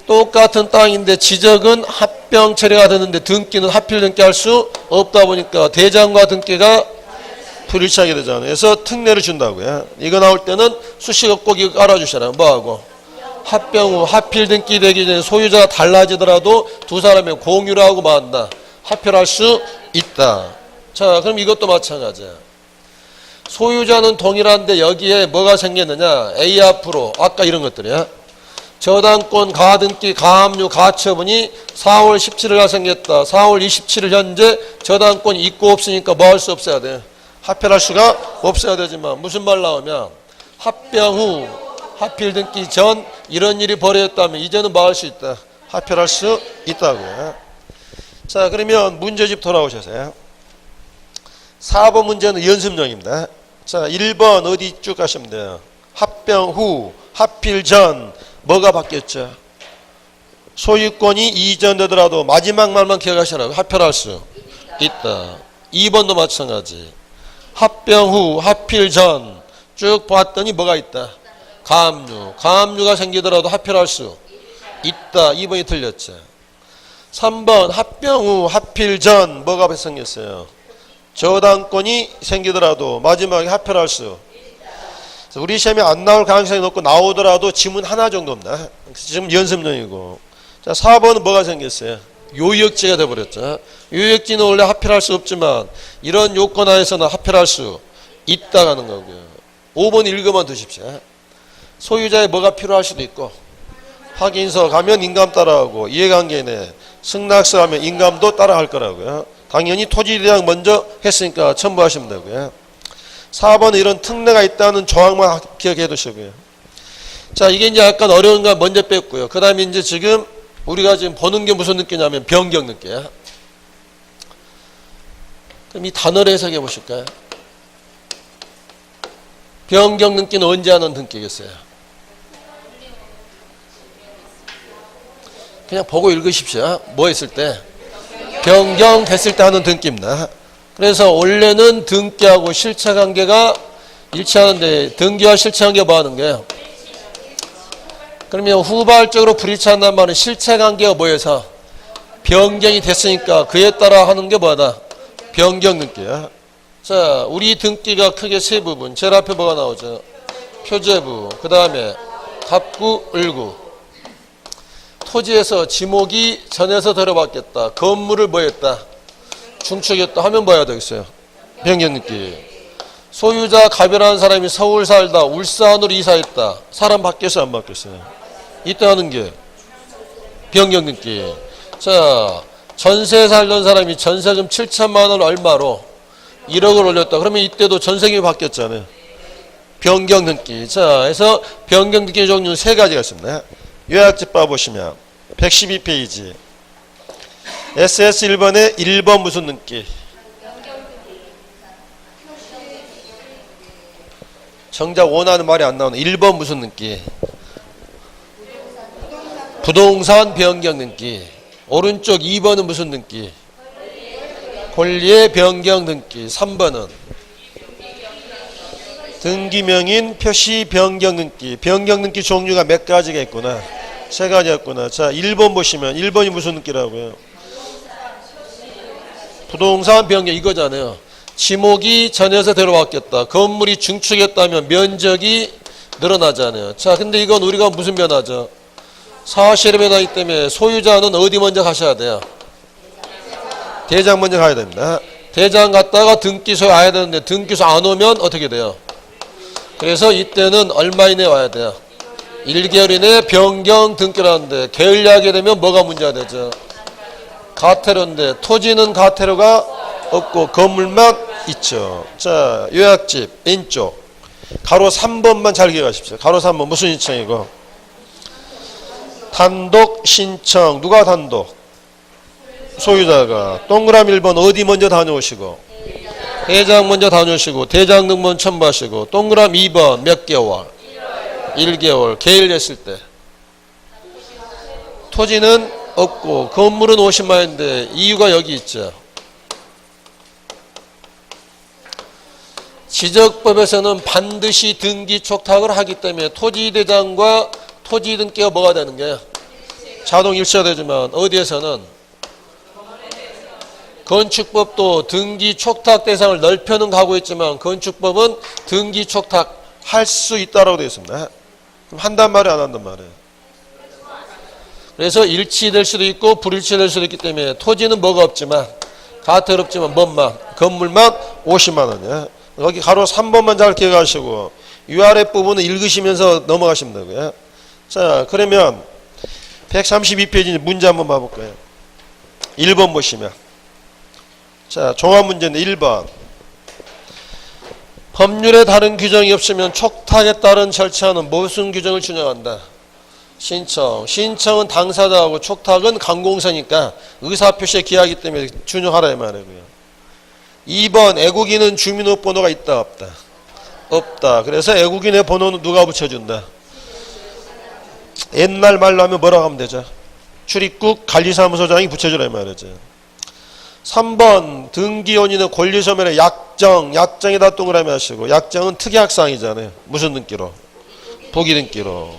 똑같은 땅인데 지적은 합병 처리가 되는데 등기는 합필 등기 할 수 없다 보니까 대장과 등기가 불일치하게 되잖아요. 그래서 특례를 준다고요. 이거 나올 때는 수식어 꼭 이거 알아주시라요. 뭐하고? 합병 후 합필 등기 되기 전에 소유자가 달라지더라도 두 사람이 공유를 하고 만다. 합혈할 수 있다. 자, 그럼 이것도 마찬가지야. 소유자는 동일한데 여기에 뭐가 생겼느냐? A 앞으로 아까 이런 것들이야. 저당권, 가등기, 가압류, 가처분이 4월 17일에 생겼다. 4월 27일 현재 저당권이 있고 없으니까 뭐 할 수 없어야 돼? 합혈할 수가 없어야 되지만 무슨 말 나오면 합병 후, 합필 등기 전 이런 일이 벌어졌다면 이제는 뭐 할 수 있다? 합혈할 수 있다고요. 자, 그러면 문제집 돌아오셔서요. 4번 문제는 연습용입니다. 자, 1번 어디 쭉 가시면 돼요. 합병 후 하필 전 뭐가 바뀌었죠? 소유권이 이전되더라도 마지막 말만 기억하시라고. 합혈할 수 있다. 2번도 마찬가지. 합병 후 하필 전 쭉 봤더니 뭐가 있다? 가압류. 가압류가 생기더라도 합혈할 수 있다. 2번이 틀렸죠. 3번 합병 후 하필 전 뭐가 생겼어요? 저당권이 생기더라도 마지막에 합혈할 수. 우리 시험에 안 나올 가능성이 높고 나오더라도 지문 하나 정도입니다. 지금 연습용이고. 자, 4번은 뭐가 생겼어요? 요역지가 돼버렸죠. 요역지는 원래 합혈할 수 없지만 이런 요건 하에서는 합혈할 수 있다는 거고요. 5번 읽어만 두십시오. 소유자의 뭐가 필요할 수도 있고, 확인서 가면 인감 따라하고, 이해관계네 승낙서 하면 인감도 따라할 거라고요. 당연히 토지대장 먼저 했으니까 첨부하시면 되고요. 4번은 이런 특례가 있다는 조항만 기억해 두시고요. 자, 이게 이제 약간 어려운 거 먼저 뺐고요. 그 다음에 이제 지금 우리가 지금 보는 게 무슨 느낌이냐면 변경 느낌. 그럼 이 단어를 해석해 보실까요? 변경 등기는 언제 하는 등기겠어요? 그냥 보고 읽으십시오. 뭐 했을 때? 변경됐을 때 하는 등기입니다. 그래서 원래는 등기하고 실체관계가 일치하는데 등기와 실체관계 뭐 하는 거예요? 그러면 후발적으로 불일치한단 말은 실체관계가 뭐여서 변경이 됐으니까 그에 따라 하는 게 뭐다? 변경 등기야. 자, 우리 등기가 크게 세 부분. 제일 앞에 뭐가 나오죠? 표제부, 그 다음에 갑구, 을구. 토지에서 지목이 전에서 들어받겠다. 건물을 뭐 했다? 중축했다 하면 뭐 해야 되겠어요? 변경 등기. 소유자 갑이라는 사람이 서울 살다 울산으로 이사했다. 사람 바뀌었어요, 안 바뀌었어요? 이때 하는 게 변경 등기. 자, 전세 살던 사람이 전세금 7천만 원 얼마로 1억을 올렸다. 그러면 이때도 전세금이 바뀌었잖아요. 변경 등기. 자, 그래서 변경 등기 종류는 세 가지가 있습니다. 요약집 봐보시면 112페이지 SS 1번에 1번 무슨 등기? 정작 원하는 말이 안 나오는 1번 무슨 등기? 부동산 변경 등기. 오른쪽 2번은 무슨 등기? 권리의 변경 등기. 3번은 등기명인 표시 변경 등기. 변경 등기 종류가 몇 가지가 있구나. 세 가지였구나. 자, 1번 보시면 1번이 무슨 등기라고요? 부동산 변경 이거잖아요. 지목이 전에서 들어왔겠다. 건물이 중축했다면 면적이 늘어나잖아요. 자, 근데 이건 우리가 무슨 변화죠? 사실의 변화이기 때문에 소유자는 어디 먼저 가셔야 돼요? 대장 먼저 가야 됩니다. 대장 갔다가 등기소에 와야 되는데 등기소 안 오면 어떻게 돼요? 그래서 이때는 얼마 이내에 와야 돼요? 1개월 이내에 변경 등기라는데 게을리하게 되면 뭐가 문제가 되죠? 가태료인데 토지는 가태료가 없고 건물만 있죠. 자, 요약집 왼쪽 가로 3번만 잘 기억하십시오. 가로 3번 무슨 신청이고? 단독 신청. 누가 단독? 소유자가. 동그라미 1번 어디 먼저 다녀오시고? 대장 먼저 다녀오시고 대장 등본 첨부하시고. 동그라미 2번 몇 개월? 1개월. 개일했을 때 토지는 없고 건물은 50만인데 이유가 여기 있죠. 지적법에서는 반드시 등기 촉탁을 하기 때문에 토지대장과 토지 등기가 뭐가 되는 거예요? 자동 일치되지만 어디에서는 건축법도 등기 촉탁 대상을 넓혀는 가고 있지만 건축법은 등기 촉탁 할 수 있다라고 되어 있습니다. 그럼 한단 말이에요, 안 한단 말이에요? 그래서 일치될 수도 있고 불일치될 수도 있기 때문에 토지는 뭐가 없지만 가태료 없지만 뭔만 건물만 50만 원이야. 여기 가로 3번만 잘 기억하시고 이 아래 부분은 읽으시면서 넘어가시면 되고요. 자, 그러면 132페이지 문제 한번 봐볼까요? 1번 보시면 자, 종합 문제인데 1번 법률에 다른 규정이 없으면 촉탁에 따른 절차는 무슨 규정을 준용한다? 신청. 신청은 당사자하고 촉탁은 관공서니까 의사표시에 기하기 때문에 준용하라 이 말이고요. 2번 애국인은 주민등록번호가 있다 없다? 없다. 그래서 애국인의 번호는 누가 붙여준다? 옛날 말로 하면 뭐라고 하면 되죠? 출입국 관리사무소장이 붙여주라 이 말이죠. 3번 등기원인의 권리소멸의 약정에다 동그라미 하시고, 약정은 특약사항이잖아요. 무슨 등기로? 부기 등기로.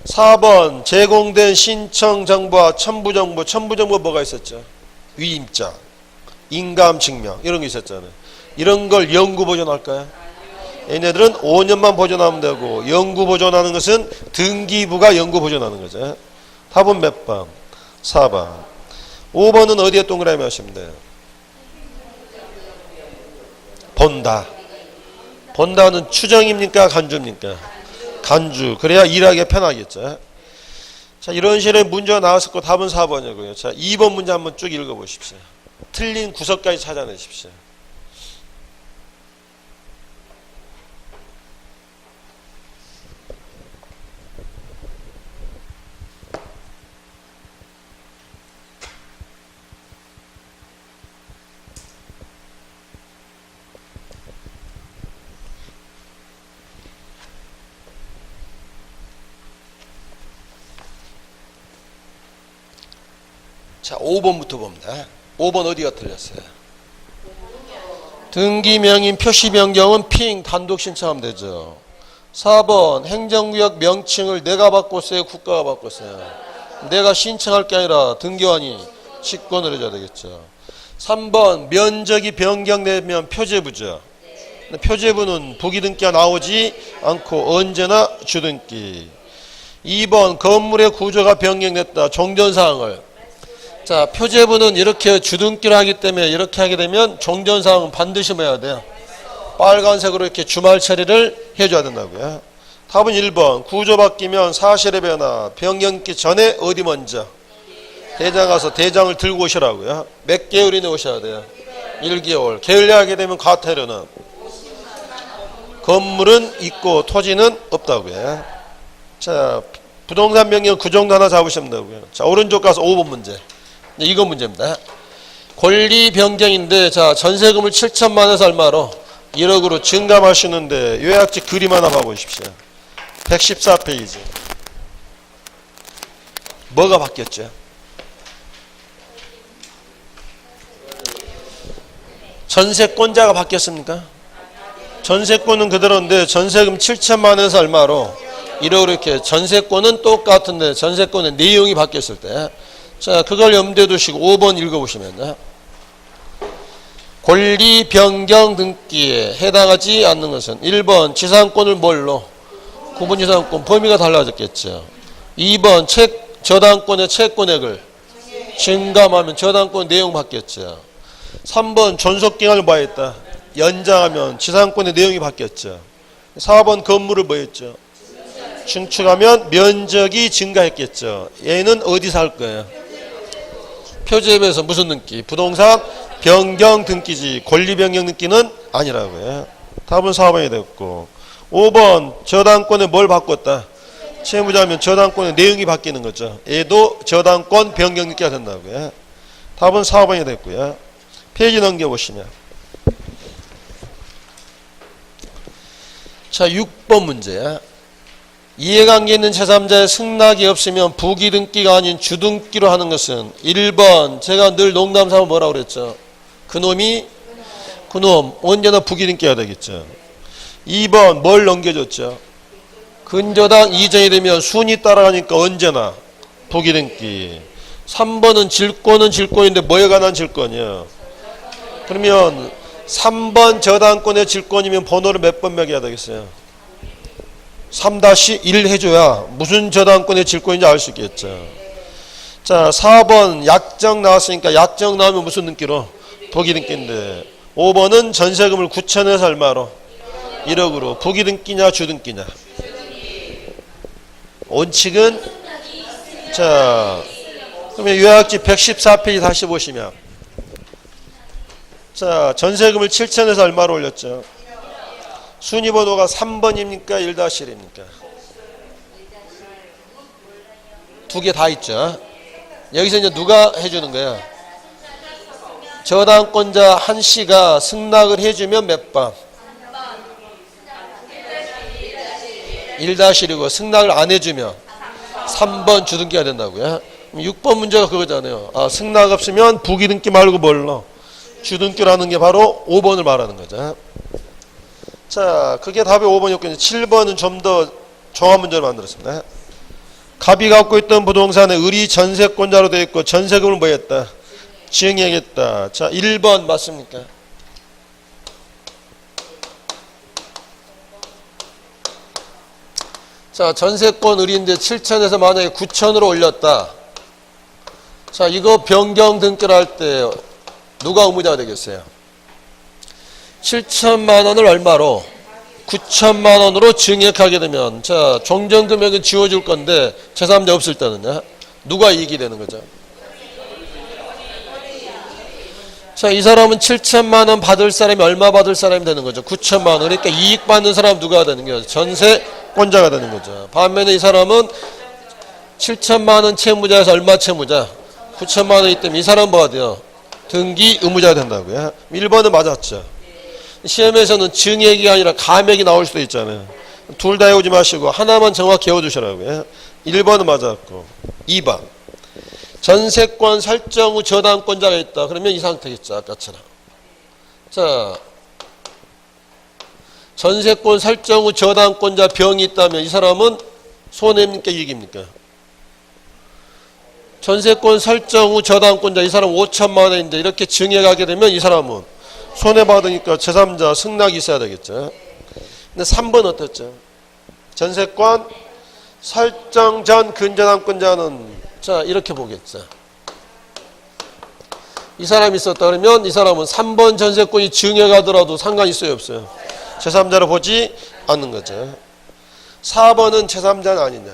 4번 제공된 신청정보와 첨부정보 뭐가 있었죠? 위임장, 인감증명 이런 게 있었잖아요. 이런 걸 영구 보존할까요? 얘네들은 5년만 보존하면 되고, 영구 보존하는 것은 등기부가 영구 보존하는 거죠. 답은 몇 번? 4번. 5번은 어디에 동그라미 하시면 돼요? 본다. 본다는 추정입니까? 간주입니까? 간주. 그래야 일하기 편하겠죠. 자, 이런 식의 문제가 나왔을 거 답은 4번이고요. 자, 2번 문제 한번 쭉 읽어보십시오. 틀린 구석까지 찾아내십시오. 자, 5번부터 봅니다. 5번 어디가 틀렸어요? 등기명인 표시 변경은 핑 단독 신청하면 되죠. 4번 행정구역 명칭을 내가 바꿨어요? 국가가 바꿨어요? 내가 신청할 게 아니라 등기관이 직권을 해줘야 되겠죠. 3번 면적이 변경되면 표제부죠. 표제부는 부기등기가 나오지 않고 언제나 주등기. 2번 건물의 구조가 변경됐다. 종전사항을. 자, 표제부는 이렇게 주등기로 하기 때문에 이렇게 하게 되면 종전사항은 반드시 뭐 해야 돼요? 빨간색으로 이렇게 주말 처리를 해줘야 된다고요. 답은 1번. 구조 바뀌면 사실의 변화. 변경기 전에 어디 먼저? 대장 가서 대장을 들고 오시라고요. 몇 개월 이내 오셔야 돼요? 1개월. 게을리하게 되면 과태료는? 건물은 있고 토지는 없다고요. 자, 부동산 변경 그 정도 하나 잡으시면 되고요. 자, 오른쪽 가서 5번 문제. 이거 문제입니다. 권리 변경인데, 자, 전세금을 7천만 원에서 얼마로? 1억으로 증감하시는데 요약지 그림 하나 봐보십시오. 114페이지. 뭐가 바뀌었죠? 전세권자가 바뀌었습니까? 전세권은 그대로인데 전세금 7천만 원에서 얼마로? 1억으로 이렇게 전세권은 똑같은데 전세권의 내용이 바뀌었을 때, 자, 그걸 염두에 두시고 5번 읽어보시면, 권리 변경 등기에 해당하지 않는 것은 1번 지상권을 뭘로? 구분지상권 범위가 달라졌겠죠. 2번 저당권의 채권액을 증감하면 저당권 내용 바뀌었죠. 3번 존속기간을 뭐 했다? 연장하면 지상권의 내용이 바뀌었죠. 4번 건물을 뭐 했죠? 증축하면 면적이 증가했겠죠. 얘는 어디서 할 거예요? 표제부에서 무슨 등기? 부동산 변경 등기지 권리 변경 등기는 아니라고요. 답은 4번이 됐고, 5번 저당권에 뭘 바꿨다? 채무자면 저당권의 내용이 바뀌는 거죠. 얘도 저당권 변경 등기가 된다고요. 답은 4번이 됐고요. 페이지 넘겨보시면, 자, 6번 문제. 이해관계 있는 제3자의 승낙이 없으면 부기등기가 아닌 주등기로 하는 것은 1번, 제가 늘 농담삼아 뭐라고 그랬죠? 그놈 언제나 부기등기가 되겠죠. 2번 뭘 넘겨줬죠? 근저당 이전이 되면 순위 따라가니까 언제나 부기등기. 3번은 질권인데 뭐에 관한 질권이요? 그러면 3번 저당권의 질권이면 번호를 몇 번 매겨야 되겠어요? 3-1 해줘야 무슨 저당권의 질권인지 알 수 있겠죠. 자, 4번 약정 나왔으니까 약정 나오면 무슨 등기로? 부기등기인데, 5번은 전세금을 9천에서 얼마로? 1억으로. 부기등기냐 주등기냐? 원칙은, 자, 그러면 요약지 114페이지 다시 보시면, 자, 전세금을 7천에서 얼마로 올렸죠? 순위번호가 3번입니까? 1-1입니까? 두 개 다 있죠. 여기서 이제 누가 해주는 거예요? 저당권자 한 씨가 승낙을 해주면 몇 번? 1-1이고 승낙을 안 해주면 3번 주등기가 된다고요. 6번 문제가 그거잖아요. 승낙 없으면 부기등기 말고 뭘 넣어? 주등기라는 게 바로 5번을 말하는 거죠. 자, 그게 답이 5번이었거든요. 7번은 좀 더 종합 문제를 만들었습니다. 갑이 갖고 있던 부동산에 을이 전세권자로 되어 있고 전세금을 뭐 했다? 증액했다. 자, 1번 맞습니까? 자, 전세권 을인데 7천에서 만약에 9천으로 올렸다. 자, 이거 변경 등기를 할 때 누가 의무자가 되겠어요? 7천만 원을 얼마로? 9천만 원으로 증액하게 되면, 자, 종전금액은 지워줄 건데 제3자 없을 때는요, 누가 이익이 되는 거죠? 자, 이 사람은 7천만 원 받을 사람이 얼마 받을 사람이 되는 거죠? 9천만 원. 그러니까 이익 받는 사람 누가 되는 거죠? 전세권자가 되는 거죠. 반면에 이 사람은 7천만 원 채무자에서 얼마 채무자? 9천만 원이기 때문에 이 사람은 뭐가 돼요? 등기 의무자가 된다고요. 1번은 맞았죠. 시험에서는 증액이 아니라 감액이 나올 수도 있잖아요. 둘 다 외우지 마시고 하나만 정확히 외워두시라고요. 1번은 맞았고 2번 전세권 설정 후 저당권자가 있다. 그러면 이 상태겠죠. 아까처럼. 자, 전세권 설정 후 저당권자 병이 있다면 이 사람은 손해입니까? 이익입니까? 전세권 설정 후 저당권자 이 사람 5천만 원인데 이렇게 증액하게 되면 이 사람은 손해받으니까 제3자 승낙이 있어야 되겠죠. 근데 3번 어떻죠? 전세권 설정 전 근저당권자는 자 이렇게 보겠죠. 이 사람이 있었다 그러면 이 사람은 3번 전세권이 증액하더라도 상관이 있어요 없어요? 제3자로 보지 않는 거죠. 4번은 제3자는 아니냐.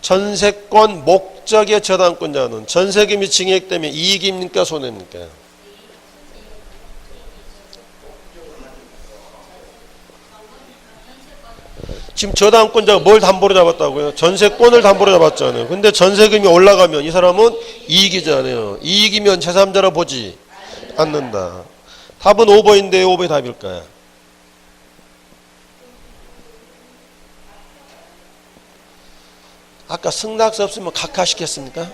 전세권 목적의 저당권자는 전세금이 증액되면 이익입니까 손해입니까? 지금 저당권자가 뭘 담보로 잡았다고요? 전세권을 담보로 잡았잖아요. 근데 전세금이 올라가면 이 사람은 이익이잖아요. 이익이면 제3자로 보지 않는다. 답은 5번인데 5번이 답일까요? 아까 승낙서 없으면 각하시켰습니까?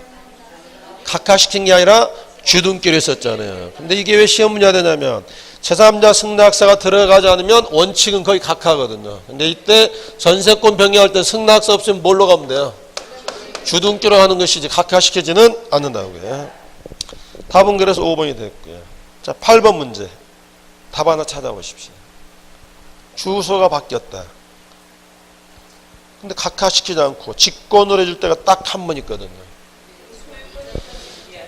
각하시킨 게 아니라 주등기로 했었잖아요. 근데 이게 왜 시험 문제가 되냐면 제3자 승낙서가 들어가지 않으면 원칙은 거의 각하거든요. 근데 이때 전세권 변경할 때 승낙서 없으면 뭘로 가면 돼요? 주등기로 하는 것이지 각하시키지는 않는다고요. 답은 그래서 5번이 됐고요. 자, 8번 문제. 답 하나 찾아보십시오. 주소가 바뀌었다. 근데 각하시키지 않고 직권으로 해줄 때가 딱 한 번 있거든요.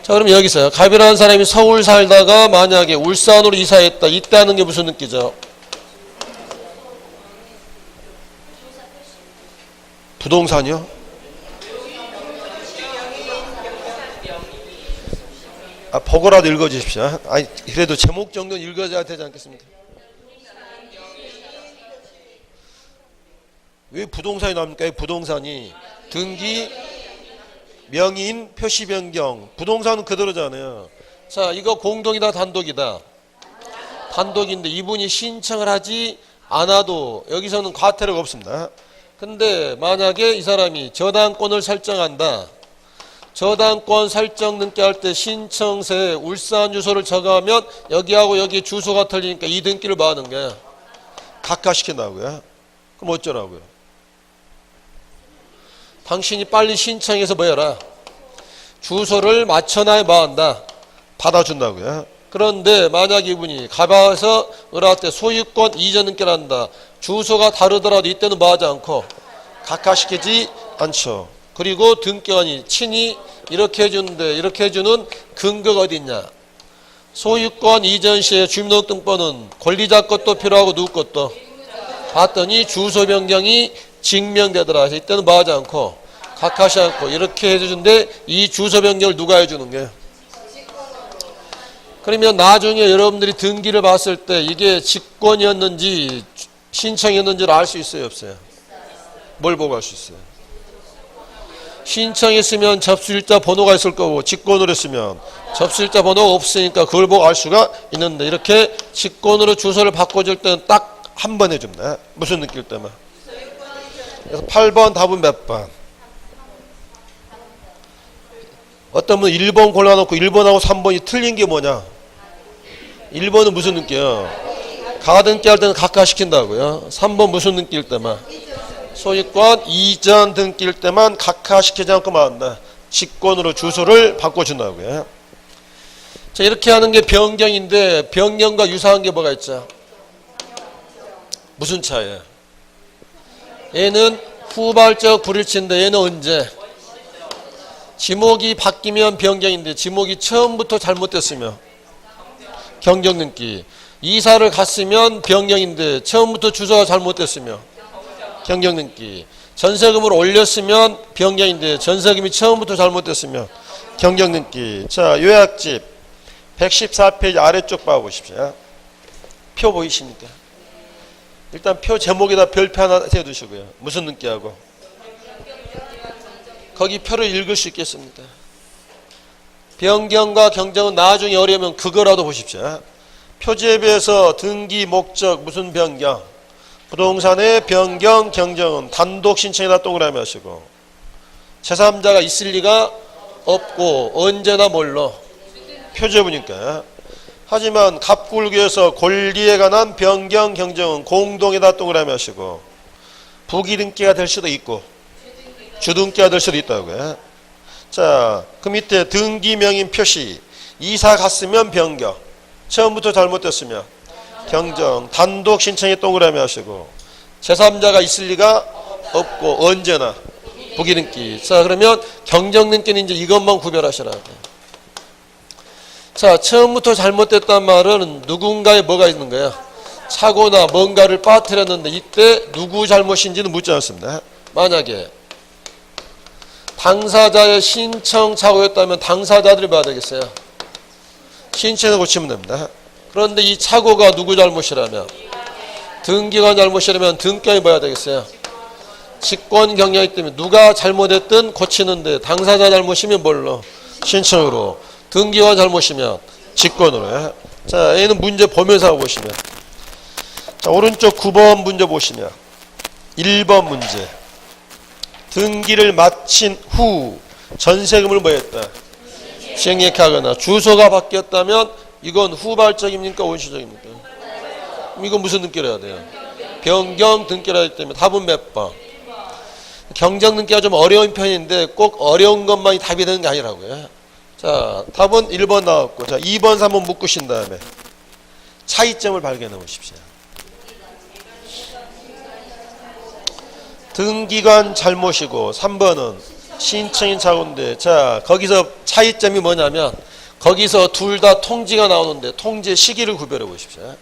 자, 그럼 여기서요. 갑이라는 사람이 서울 살다가 만약에 울산으로 이사했다. 이때 하는 게 무슨 느끼죠? 부동산이요? 보고라도 읽어주십시오. 아니, 그래도 제목 정도는 읽어줘야 되지 않겠습니까? 왜 부동산이 나옵니까? 부동산이 등기 명의인 표시 변경 부동산은 그대로잖아요. 자, 이거 공동이다 단독이다? 단독인데 이분이 신청을 하지 않아도 여기서는 과태료가 없습니다. 근데 만약에 이 사람이 저당권을 설정한다. 저당권 설정 등기 할 때 신청서에 울산 주소를 적어하면 여기하고 여기 주소가 틀리니까 이 등기를 뭐 하는 거야? 각하시킨다고요. 그럼 어쩌라고요? 당신이 빨리 신청해서 뭐 해라? 주소를 맞춰놔야 뭐 한다? 받아준다고요. 그런데 만약 이분이 가봐서 을한테 소유권 이전 등기를 한다. 주소가 다르더라도 이때는 뭐 하지 않고 각하시키지 않죠. 그리고 등기관이 친히 이렇게 해주는데 이렇게 해주는 근거가 어디 있냐? 소유권 이전 시에 주민등록번호는 권리자 것도 필요하고 누구 것도 봤더니 주소 변경이 증명되더라. 이때는 뭐 하지 않고 각하시 않고 이렇게 해주는데 이 주소 변경을 누가 해주는 거예요? 그러면 나중에 여러분들이 등기를 봤을 때 이게 직권이었는지 신청이었는지를 알 수 있어요 없어요? 뭘 보고 알 수 있어요? 신청했으면 접수일자 번호가 있을 거고 직권으로 했으면 접수일자 번호가 없으니까 그걸 보고 알 수가 있는데 이렇게 직권으로 주소를 바꿔줄 때는 딱 한 번 해줍니다. 무슨 느낄 때만? 그래서 8번 답은 몇 번? 어떤 분은 1번 골라놓고 1번하고 3번이 틀린 게 뭐냐? 1번은 무슨 느낌이요? 가등기 할 때는 각하시킨다고요. 3번 무슨 등기일 때만? 소유권 이전 등기일 때만 각하시키지 않고 말한다. 직권으로 주소를 바꿔준다고요. 자, 이렇게 하는 게 변경인데 변경과 유사한 게 뭐가 있죠? 무슨 차이예요? 얘는 후발적 불일치인데 얘는 언제? 지목이 바뀌면 변경인데 지목이 처음부터 잘못됐으면 경정등기. 이사를 갔으면 변경인데 처음부터 주소가 잘못됐으며 경정등기. 전세금을 올렸으면 변경인데 전세금이 처음부터 잘못됐으며 경정등기. 자, 요약집 114페이지 아래쪽 봐보십시오. 표 보이십니까? 일단 표 제목에다 별표 하나 세워두시고요. 무슨 등기하고 거기 표를 읽을 수 있겠습니다. 변경과 경정은 나중에 어려우면 그거라도 보십시오. 표지에 비해서 등기 목적 무슨 변경? 부동산의 변경 경정은 단독 신청에다 동그라미 하시고 제3자가 있을 리가 없고 언제나 뭘로? 표지에 보니까. 하지만 갑굴기에서 권리에 관한 변경 경정은 공동에다 동그라미 하시고 부기등기가 될 수도 있고 주등기가 될 수도 있다고요. 자, 그 밑에 등기명인 표시 이사 갔으면 변경 처음부터 잘못됐으면 경정 단독 신청에 동그라미 하시고 제3자가 있을 리가 없고 언제나 부기등기. 자, 그러면 경정등기는 이제 이것만 구별하시라. 자, 처음부터 잘못됐단 말은 누군가에 뭐가 있는 거야? 착오나 뭔가를 빠뜨렸는데 이때 누구 잘못인지는 묻지 않습니다. 만약에 당사자의 신청 착오였다면 당사자들이 봐야 되겠어요. 신청해서 고치면 됩니다. 그런데 이 착오가 누구 잘못이라면 등기관 잘못이라면 등기관이 봐야 되겠어요. 직권 경영이기 때문에 누가 잘못했든 고치는데 당사자 잘못이면 뭘로? 신청으로. 등기관 잘못이면 직권으로. 자, 얘는 문제 보면서 보시면. 자, 오른쪽 9번 문제 보시면 1번 문제. 등기를 마친 후 전세금을 뭐 했다? 시행예약하거나 주소가 바뀌었다면 이건 후발적입니까? 원시적입니까? 이건 무슨 등기를 해야 돼요? 변경 등기를 하기 때문에 답은 몇 번? 경정 등기가 좀 어려운 편인데 꼭 어려운 것만이 답이 되는 게 아니라고요. 자, 답은 1번 나왔고, 자, 2번, 3번 묶으신 다음에 차이점을 발견해 보십시오. 등기관 잘못이고 3번은 신청인 착오인데, 자, 거기서 차이점이 뭐냐면 거기서 둘 다 통지가 나오는데 통지 시기를 구별해 보십시오.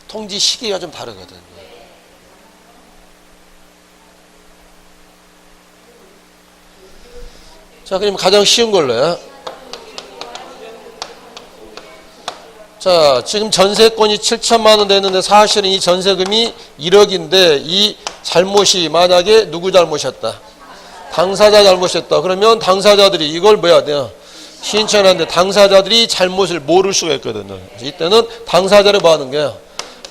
통지 시기가 좀 다르거든요. 자, 그럼 가장 쉬운 걸로요. 자, 지금 전세권이 7천만 원 되는데 사실은 이 전세금이 1억인데 이 잘못이 만약에 누구 잘못이었다? 당사자 잘못이었다. 그러면 당사자들이 이걸 뭐 해야 돼요? 신청하는데 당사자들이 잘못을 모를 수가 있거든요. 이때는 당사자를 뭐 하는 거예요?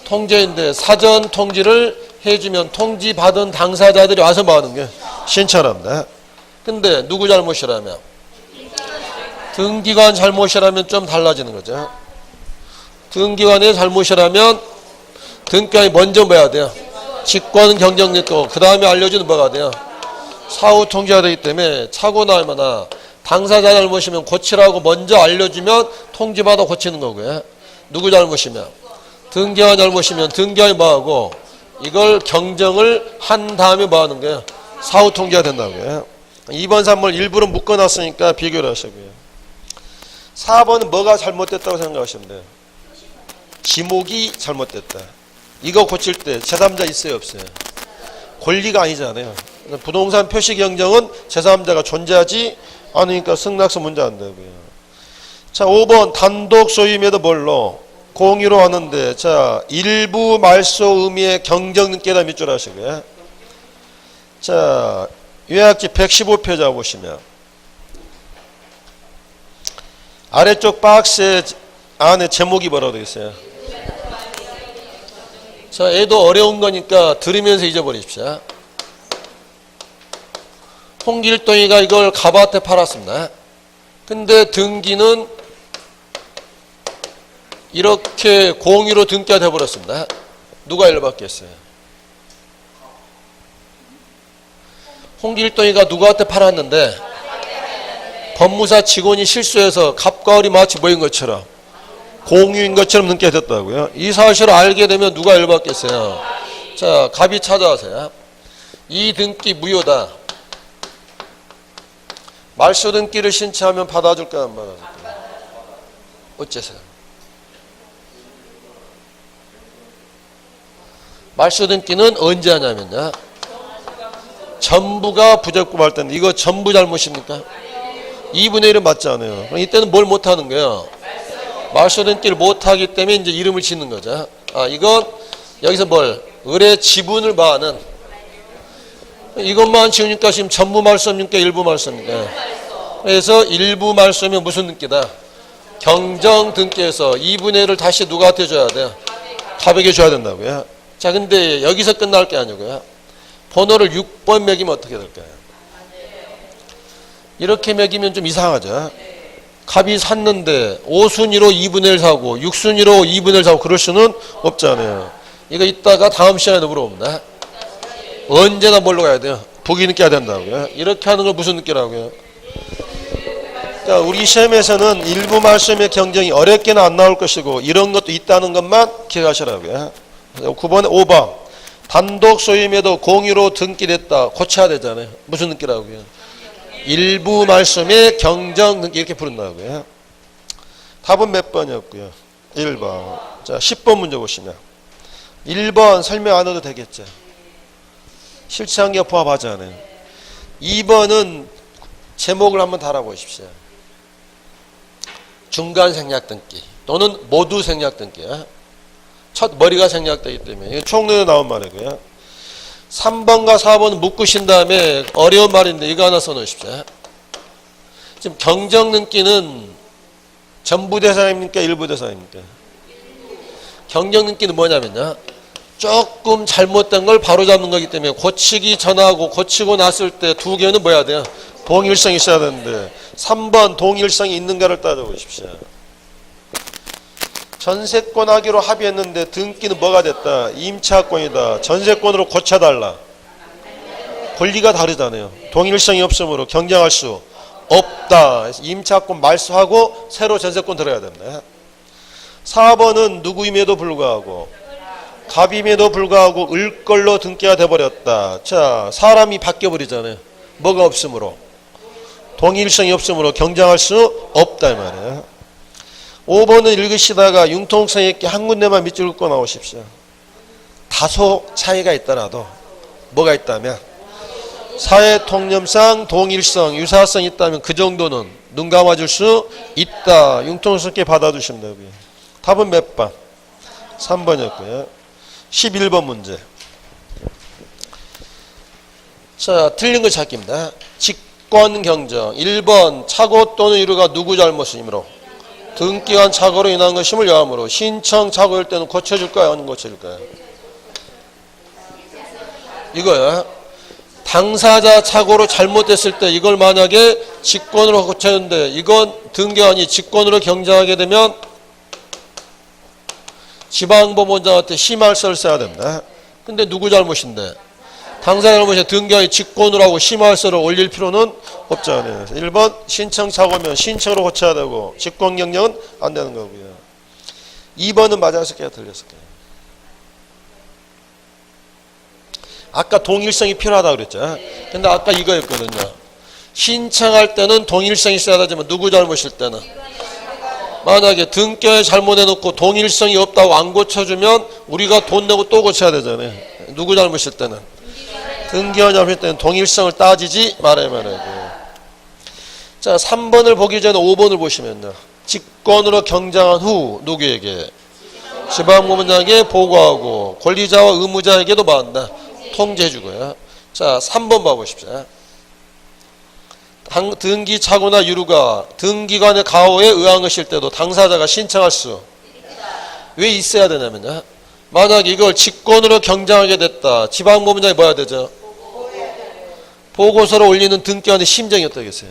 통지인데 사전 통지를 해주면 통지받은 당사자들이 와서 뭐 하는 거예요? 신청합니다. 근데 누구 잘못이라면? 등기관 잘못이라면 좀 달라지는 거죠. 등기관의 잘못이라면 등기관이 먼저 뭐 해야 돼요? 직권 경정됐고 그 다음에 알려주는 뭐가 돼요? 사후 통지가 되기 때문에 차고 나거나 당사자 잘못이면 고치라고 먼저 알려주면 통지받아 고치는 거고요. 누구 잘못이면? 등기관 잘못이면 등기관이 뭐하고 이걸 경정을 한 다음에 뭐 하는 거예요? 사후 통지가 된다고요. 2번, 3번 일부러 묶어놨으니까 비교를 하시고요. 4번은 뭐가 잘못됐다고 생각하시면 돼요? 지목이 잘못됐다. 이거 고칠 때 제3자 있어요, 없어요? 권리가 아니잖아요. 부동산 표시 경정은 제3자가 존재하지 않으니까 승낙서 문제 안 되고요. 자, 5번 단독 소유임에도 뭘로? 공유로 하는데, 자, 일부 말소 의미의 경정 등기다 밑줄 하시고요. 자, 요약지 115페이지 보시면 아래쪽 박스 안에 제목이 뭐라고 되어 있어요? 자, 얘도 어려운 거니까 들으면서 잊어버리십시오. 홍길동이가 이걸 갑한테 팔았습니다. 근데 등기는 이렇게 공유로 등기가 돼버렸습니다. 누가 열받겠어요? 홍길동이가 누구한테 팔았는데 법무사 직원이 실수해서 갑과 을이 마치 뭐인 것처럼 공유인 것처럼 등기가 됐다고요. 이 사실을 알게 되면 누가 열받겠어요? 자, 갑이 찾아와서요. 이 등기 무효다. 말소 등기를 신청하면 받아줄까요? 안 받아줄까요? 어째서요? 말소 등기는 언제 하냐면요. 전부가 부적법할 때인데 이거 전부 잘못입니까? 2분의 1은 맞지 않아요. 그럼 이때는 뭘 못하는 거예요? 말소 등기를 못하기 때문에 이제 이름을 짓는 거죠. 아, 이건 여기서 뭘? 을의 지분을 봐는 이것만 지우니까 지금 전부 말소입니까? 일부 말소입니까? 그래서 일부 말소면 무슨 등기다? 경정 등기에서 2분의 1을 다시 누구한테 줘야 돼요? 갑에게 줘야 된다고요. 자, 근데 여기서 끝날 게 아니고요. 번호를 6번 매기면 어떻게 될까요? 이렇게 매기면 좀 이상하죠. 갑이 샀는데 5순위로 2분의 1 사고 6순위로 2분의 1 사고 그럴 수는 없잖아요. 이거 이따가 다음 시간에 물어봅니다. 언제나 뭘로 가야 돼요? 북이 느껴야 된다고요. 이렇게 하는 걸 무슨 느끼라고요? 그러니까 우리 시험에서는 일부 말소의 경정이 어렵게는 안 나올 것이고 이런 것도 있다는 것만 기억하시라고요. 9번에 5번 단독 소유임에도 공유로 등기됐다. 고쳐야 되잖아요. 무슨 등기라고요? 일부 말소의 경정 등기 이렇게 부른다고요. 답은 몇 번이었고요? 1번. 자, 10번 문제 보시면 1번 설명 안 해도 되겠죠. 실체한계 포함하지 않아요. 2번은 제목을 한번 달아보십시오. 중간 생략 등기 또는 모두 생략 등기야. 첫 머리가 생략되기 때문에 이거 총론에 나온 말이고요. 3번과 4번은 묶으신 다음에 어려운 말인데 이거 하나 써놓으십시오. 지금 경정 등기는 전부 대상입니까? 일부 대상입니까? 경정 등기는 뭐냐면요. 조금 잘못된 걸 바로잡는 거기 때문에 고치기 전하고 고치고 났을 때 두 개는 뭐야 돼요? 동일성이 있어야 되는데 3번 동일성이 있는가를 따져보십시오. 전세권 하기로 합의했는데 등기는 뭐가 됐다? 임차권이다. 전세권으로 고쳐달라. 권리가 다르잖아요. 동일성이 없으므로 경쟁할 수 없다. 그래서 임차권 말소하고 새로 전세권 들어야 된다. 4번은 누구임에도 불구하고 갑임에도 불구하고 을걸로 등기가 돼버렸다. 자, 사람이 바뀌어버리잖아요. 뭐가 없으므로? 동일성이 없으므로 경쟁할 수 없다 이 말이에요. 5번은 읽으시다가 융통성 있게 한 군데만 밑줄 긋고 나오십시오. 다소 차이가 있더라도 뭐가 있다면 사회 통념상 동일성, 유사성 있다면 그 정도는 눈 감아줄 수 있다. 융통성 있게 받아주시면 되고요. 답은 몇 번? 3번이었고요. 11번 문제. 자, 틀린 거 찾기입니다. 직권 경정. 1번 착오 또는 유료가 누구 잘못이므로 등기한 착오로 인한 것임을 여함으로 신청 착오일 때는 고쳐줄까요? 안 고쳐줄까요? 이거요. 당사자 착오로 잘못됐을 때 이걸 만약에 직권으로 고쳤는데 이건 등기한이 직권으로 경정하게 되면 지방법원장한테 심할서를 써야 된다. 근데 누구 잘못인데? 당사자 잘못이 등기한이 직권으로 하고 심할서를 올릴 필요는 없잖아요. 1번 신청 착오면 신청으로 고쳐야 되고 직권 경정은 안 되는 거고요. 2번은 맞았을까요? 틀렸을까요? 아까 동일성이 필요하다고 그랬죠. 근데 아까 이거였거든요. 신청할 때는 동일성이 있어야 되지만 누구 잘못일 때는 만약에 등기에 잘못해놓고 동일성이 없다고 안 고쳐주면 우리가 돈 내고 또 고쳐야 되잖아요. 누구 잘못일 때는 등기한 잘못일 때는 동일성을 따지지 말아야 말아요. 자, 3번을 보기 전에 5번을 보시면요. 직권으로 경정한 후 누구에게? 지방법원장에게 보고하고 권리자와 의무자에게도 말한다. 통지해주고요. 자, 3번 봐보십시오. 등기 착오나 유류가 등기관의 가호에 의한 것일 때도 당사자가 신청할 수 왜 있어야 되냐면요. 만약 이걸 직권으로 경쟁하게 됐다. 지방법원장이 뭐 해야 되죠? 보고서를 올리는 등기관의 심정이 어떠겠어요?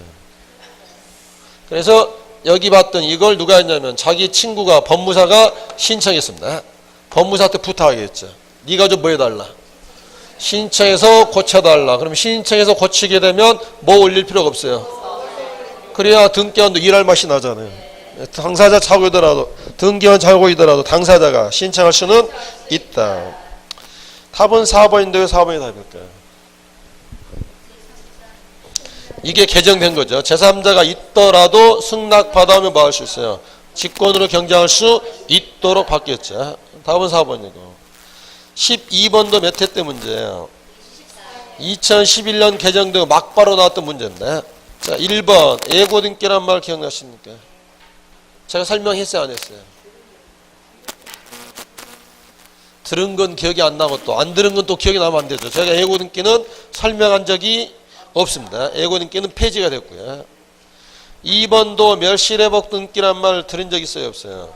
그래서 여기 봤더니 이걸 누가 했냐면 자기 친구가 법무사가 신청했습니다. 법무사한테 부탁하겠죠. 네가 좀 뭐 해달라. 신청해서 고쳐달라. 그럼 신청해서 고치게 되면 뭐 올릴 필요가 없어요. 그래야 등기관도 일할 맛이 나잖아요. 당사자 착오이더라도 등기관 착오이더라도 당사자가 신청할 수는 있다. 답은 4번인데 왜 4번이 답일까요? 이게 개정된 거죠. 제3자가 있더라도 승낙받아오면 뭐 할 수 있어요? 직권으로 경쟁할 수 있도록 바뀌었죠. 답은 4번이고. 12번도 몇 회 때 문제예요? 2011년 개정되고 막바로 나왔던 문제인데. 자, 1번 예고등기란 말 기억나십니까? 제가 설명했어요, 안 했어요? 들은 건 기억이 안 나고 또 안 들은 건 또 기억이 나면 안 되죠. 제가 예고등기는 설명한 적이 없습니다. 예고등기는 폐지가 됐고요. 2번도 멸실회복 등기란 말 들은 적 있어요, 없어요?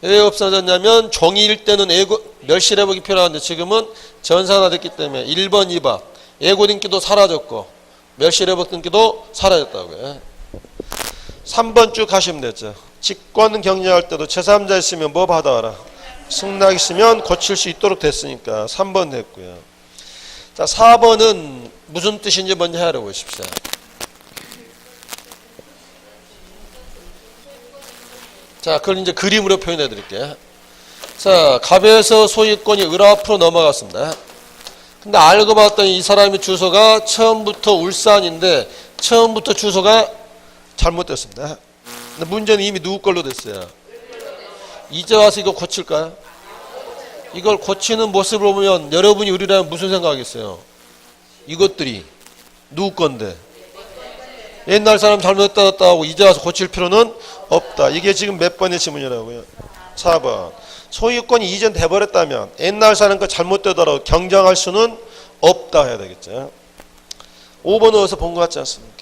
왜 없어졌냐면 종이일 때는 멸실회복이 필요한데 지금은 전산화됐기 때문에 1번, 2번 예고등기도 사라졌고 멸실회복 등기도 사라졌다고요. 3번 쭉 가시면 되죠. 직권 경쟁할 때도 제3자 있으면 뭐 받아와라. 승낙 있으면 고칠 수 있도록 됐으니까 3번 됐고요. 자, 4번은 무슨 뜻인지 먼저 알아보십시오. 자, 그걸 이제 그림으로 표현해 드릴게요. 자, 갑에서 소유권이 을 앞으로 넘어갔습니다. 근데 알고 봤더니 이 사람의 주소가 처음부터 울산인데 처음부터 주소가 잘못됐습니다. 근데 문제는 이미 누구 걸로 됐어요? 이제 와서 이거 고칠까요? 이걸 고치는 모습을 보면 여러분이 을이라면 무슨 생각하겠어요? 이것들이 누구 건데? 옛날 사람 잘못했다 하고 이제 와서 고칠 필요는 없다. 이게 지금 몇 번의 지문이라고요? 4번. 소유권이 이전 돼버렸다면 옛날 사람 거 잘못되더라도 경쟁할 수는 없다 해야 되겠죠. 5번은 어디서 본 것 같지 않습니까?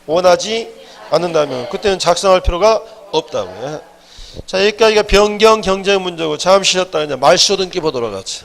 원하지 않는다면 그때는 작성할 필요가 없다고요. 자, 여기까지가 변경 경쟁 문제고 잠시 쉬었다가 이제 말소 등기 보도록 하죠.